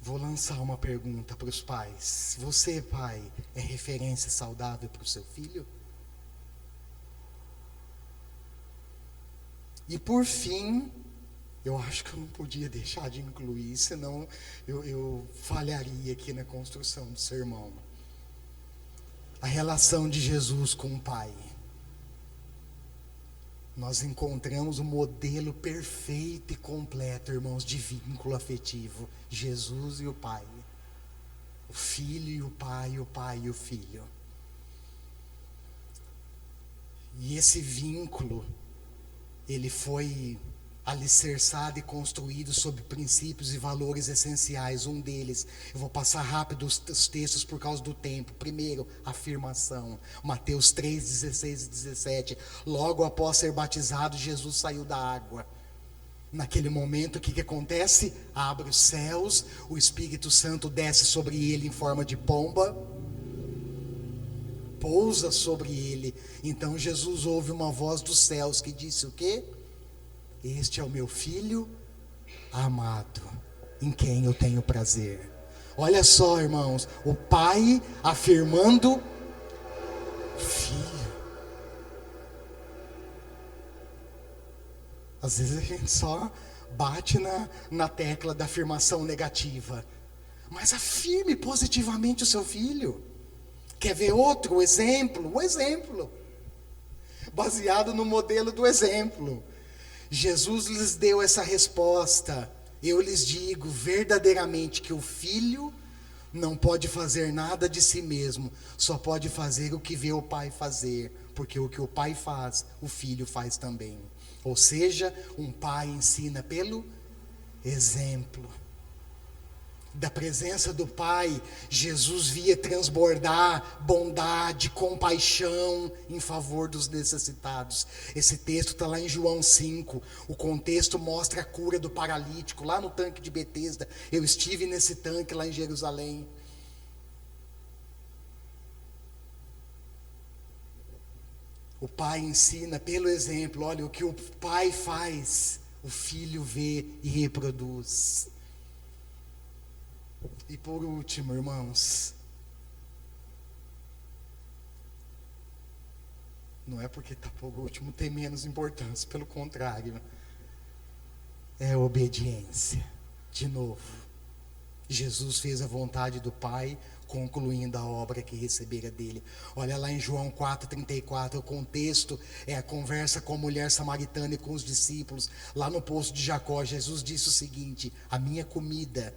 Vou lançar uma pergunta para os pais. Você, pai, é referência saudável para o seu filho? E por fim, eu acho que eu não podia deixar de incluir, senão eu falharia aqui na construção do sermão. A relação de Jesus com o Pai. Nós encontramos o modelo perfeito e completo, irmãos, de vínculo afetivo. Jesus e o Pai. O Filho e o Pai e o Filho. E esse vínculo, ele foi alicerçado e construído sobre princípios e valores essenciais. Um deles, eu vou passar rápido os textos por causa do tempo. Primeiro, afirmação. Mateus 3, 16 e 17. Logo após ser batizado, Jesus saiu da água. Naquele momento, o que acontece? Abre os céus, o Espírito Santo desce sobre ele em forma de pomba, pousa sobre ele. Então Jesus ouve uma voz dos céus que disse o quê? Este é o meu filho amado, em quem eu tenho prazer. Olha só, irmãos, o pai afirmando filho. Às vezes a gente só bate na tecla da afirmação negativa, mas afirme positivamente o seu filho. Quer ver outro exemplo? O exemplo, baseado no modelo do exemplo. Jesus lhes deu essa resposta: eu lhes digo verdadeiramente que o filho não pode fazer nada de si mesmo, só pode fazer o que vê o pai fazer, porque o que o pai faz, o filho faz também. Ou seja, um pai ensina pelo exemplo. Da presença do Pai, Jesus via transbordar bondade, compaixão em favor dos necessitados. Esse texto está lá em João 5. O contexto mostra a cura do paralítico lá no tanque de Betesda. Eu estive nesse tanque lá em Jerusalém. O Pai ensina pelo exemplo. Olha, o que o Pai faz, o Filho vê e reproduz. E por último, irmãos, não é porque está por último tem menos importância, pelo contrário, é obediência. De novo, Jesus fez a vontade do Pai, concluindo a obra que recebera dele. Olha lá em João 4,34, o contexto é a conversa com a mulher samaritana e com os discípulos. Lá no poço de Jacó, Jesus disse o seguinte: a minha comida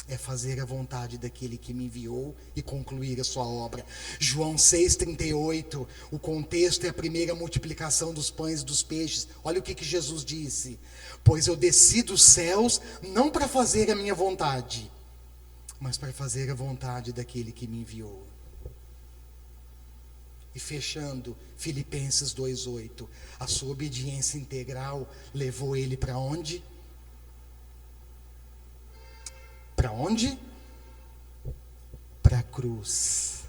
é fazer a vontade daquele que me enviou e concluir a sua obra. João 6,38, o contexto é a primeira multiplicação dos pães e dos peixes. Olha o que Jesus disse: pois eu desci dos céus não para fazer a minha vontade, mas para fazer a vontade daquele que me enviou. E fechando, Filipenses 2,8, a sua obediência integral levou ele para onde? Para onde? Para a cruz.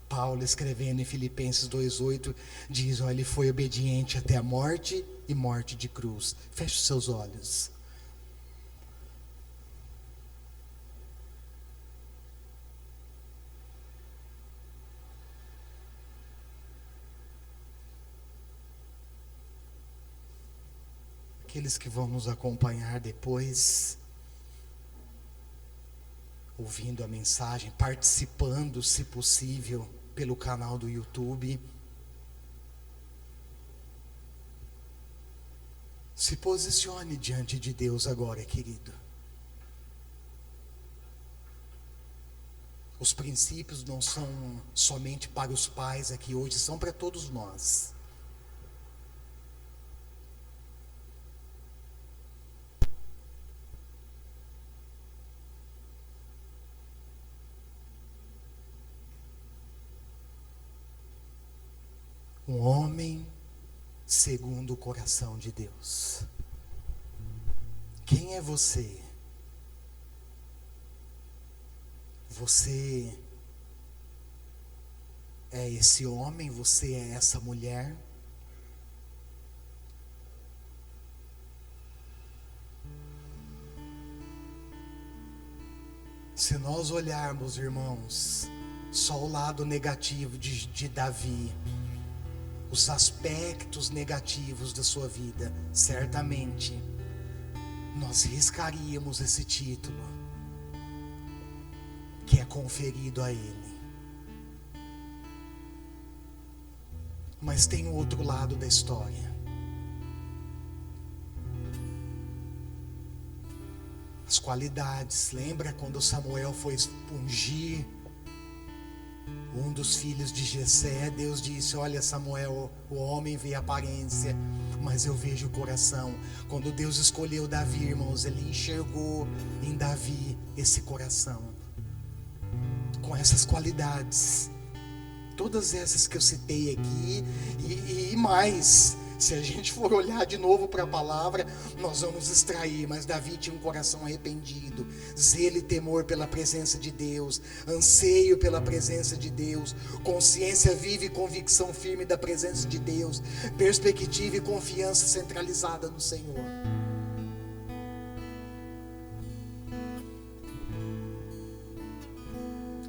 Paulo, escrevendo em Filipenses 2,8, diz: olha, ele foi obediente até a morte e morte de cruz. Feche os seus olhos. Aqueles que vão nos acompanhar depois, ouvindo a mensagem, participando, se possível, pelo canal do YouTube. Se posicione diante de Deus agora, querido. Os princípios não são somente para os pais aqui hoje, são para todos nós. Um homem segundo o coração de Deus. Quem é você? Você é esse homem, você é essa mulher. Se nós olharmos, irmãos, só o lado negativo de Davi, os aspectos negativos da sua vida, certamente nós riscaríamos esse título que é conferido a ele. Mas tem o outro lado da história. As qualidades. Lembra quando Samuel foi ungir um dos filhos de Jessé? Deus disse: olha, Samuel, o homem vê a aparência, mas eu vejo o coração. Quando Deus escolheu Davi, irmãos, ele enxergou em Davi esse coração, com essas qualidades, todas essas que eu citei aqui, e mais. Se a gente for olhar de novo para a palavra, nós vamos extrair. Mas Davi tinha um coração arrependido, zelo e temor pela presença de Deus, anseio pela presença de Deus, consciência viva e convicção firme da presença de Deus, perspectiva e confiança centralizada no Senhor.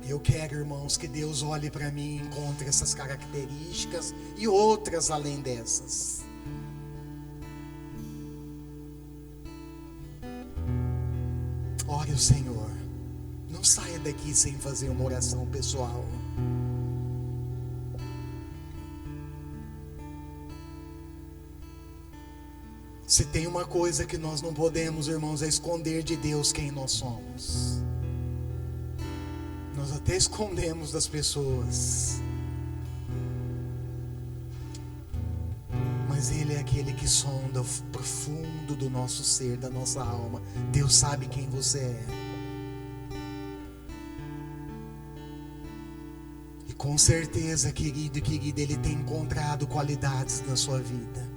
Eu quero, irmãos, que Deus olhe para mim e encontre essas características e outras além dessas. Ore ao Senhor. Não saia daqui sem fazer uma oração pessoal. Se tem uma coisa que nós não podemos, irmãos, é esconder de Deus quem nós somos. Nós até escondemos das pessoas, mas Ele é aquele que sonda o profundo do nosso ser, da nossa alma. Deus sabe quem você é. E com certeza, querido e querida, Ele tem encontrado qualidades na sua vida.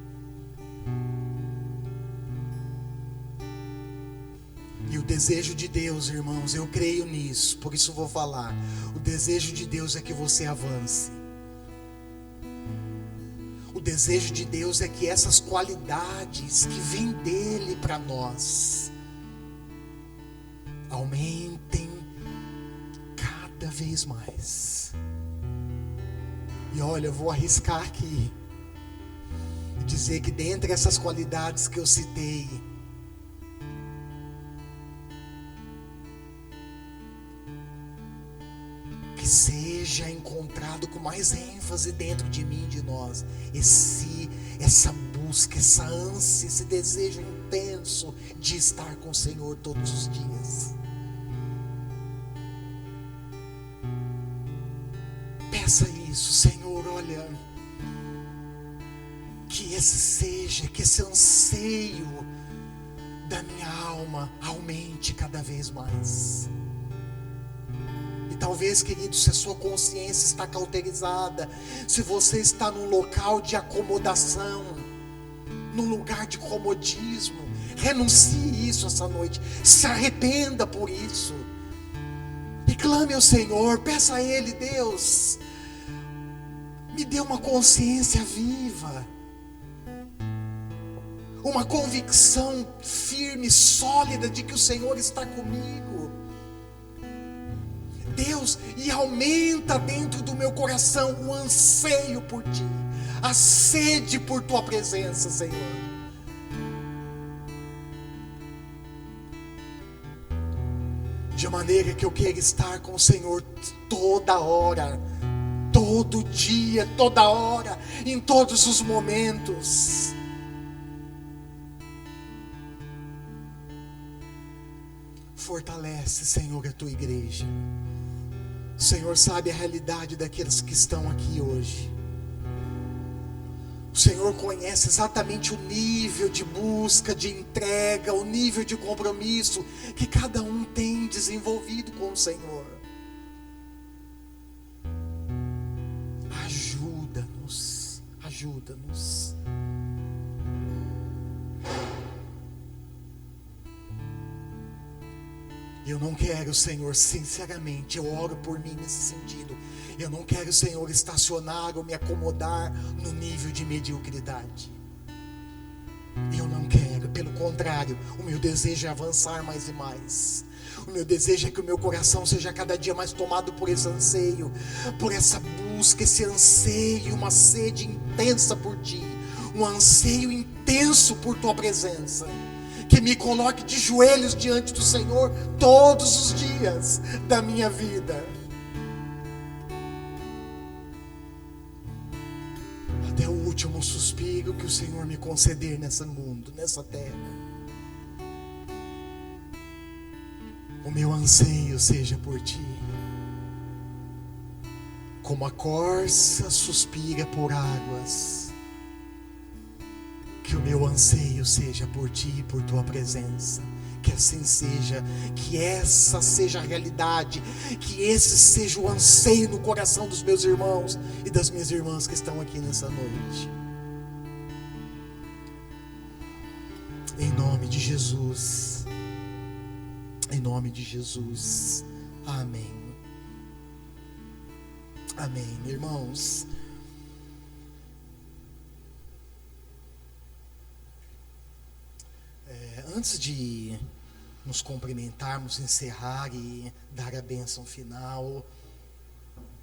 E o desejo de Deus, irmãos, eu creio nisso, por isso vou falar. O desejo de Deus é que você avance. O desejo de Deus é que essas qualidades que vêm dele para nós aumentem cada vez mais. E olha, eu vou arriscar aqui e dizer que dentre essas qualidades que eu citei, que seja encontrado com mais ênfase dentro de mim e de nós essa busca, essa ânsia, esse desejo intenso de estar com o Senhor todos os dias. Peça isso, Senhor, olha, que esse anseio da minha alma aumente cada vez mais. E talvez, querido, se a sua consciência está cauterizada, se você está num local de acomodação, num lugar de comodismo, renuncie isso essa noite, se arrependa por isso, e clame ao Senhor, peça a Ele: Deus, me dê uma consciência viva, uma convicção firme, sólida de que o Senhor está comigo. Deus, e aumenta dentro do meu coração o anseio por Ti, a sede por Tua presença, Senhor. De maneira que eu queira estar com o Senhor toda hora, todo dia, toda hora, em todos os momentos. Fortalece, Senhor, a Tua igreja. O Senhor sabe a realidade daqueles que estão aqui hoje. O Senhor conhece exatamente o nível de busca, de entrega, o nível de compromisso que cada um tem desenvolvido com o Senhor. Ajuda-nos, ajuda-nos. Eu não quero, Senhor, sinceramente, eu oro por mim nesse sentido. Eu não quero, Senhor, estacionar ou me acomodar no nível de mediocridade. Eu não quero, pelo contrário, o meu desejo é avançar mais e mais. O meu desejo é que o meu coração seja cada dia mais tomado por esse anseio, por essa busca, esse anseio, uma sede intensa por Ti, um anseio intenso por Tua presença, que me coloque de joelhos diante do Senhor todos os dias da minha vida, até o último suspiro que o Senhor me conceder nesse mundo, nessa terra. O meu anseio seja por Ti, como a corça suspira por águas, que o meu anseio seja por Ti e por Tua presença. Que assim seja, que essa seja a realidade, que esse seja o anseio no coração dos meus irmãos e das minhas irmãs que estão aqui nessa noite. Em nome de Jesus. Em nome de Jesus. Amém. Amém, irmãos. Antes de nos cumprimentarmos, encerrar e dar a bênção final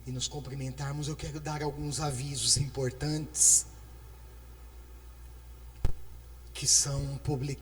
e nos cumprimentarmos, eu quero dar alguns avisos importantes que são publicados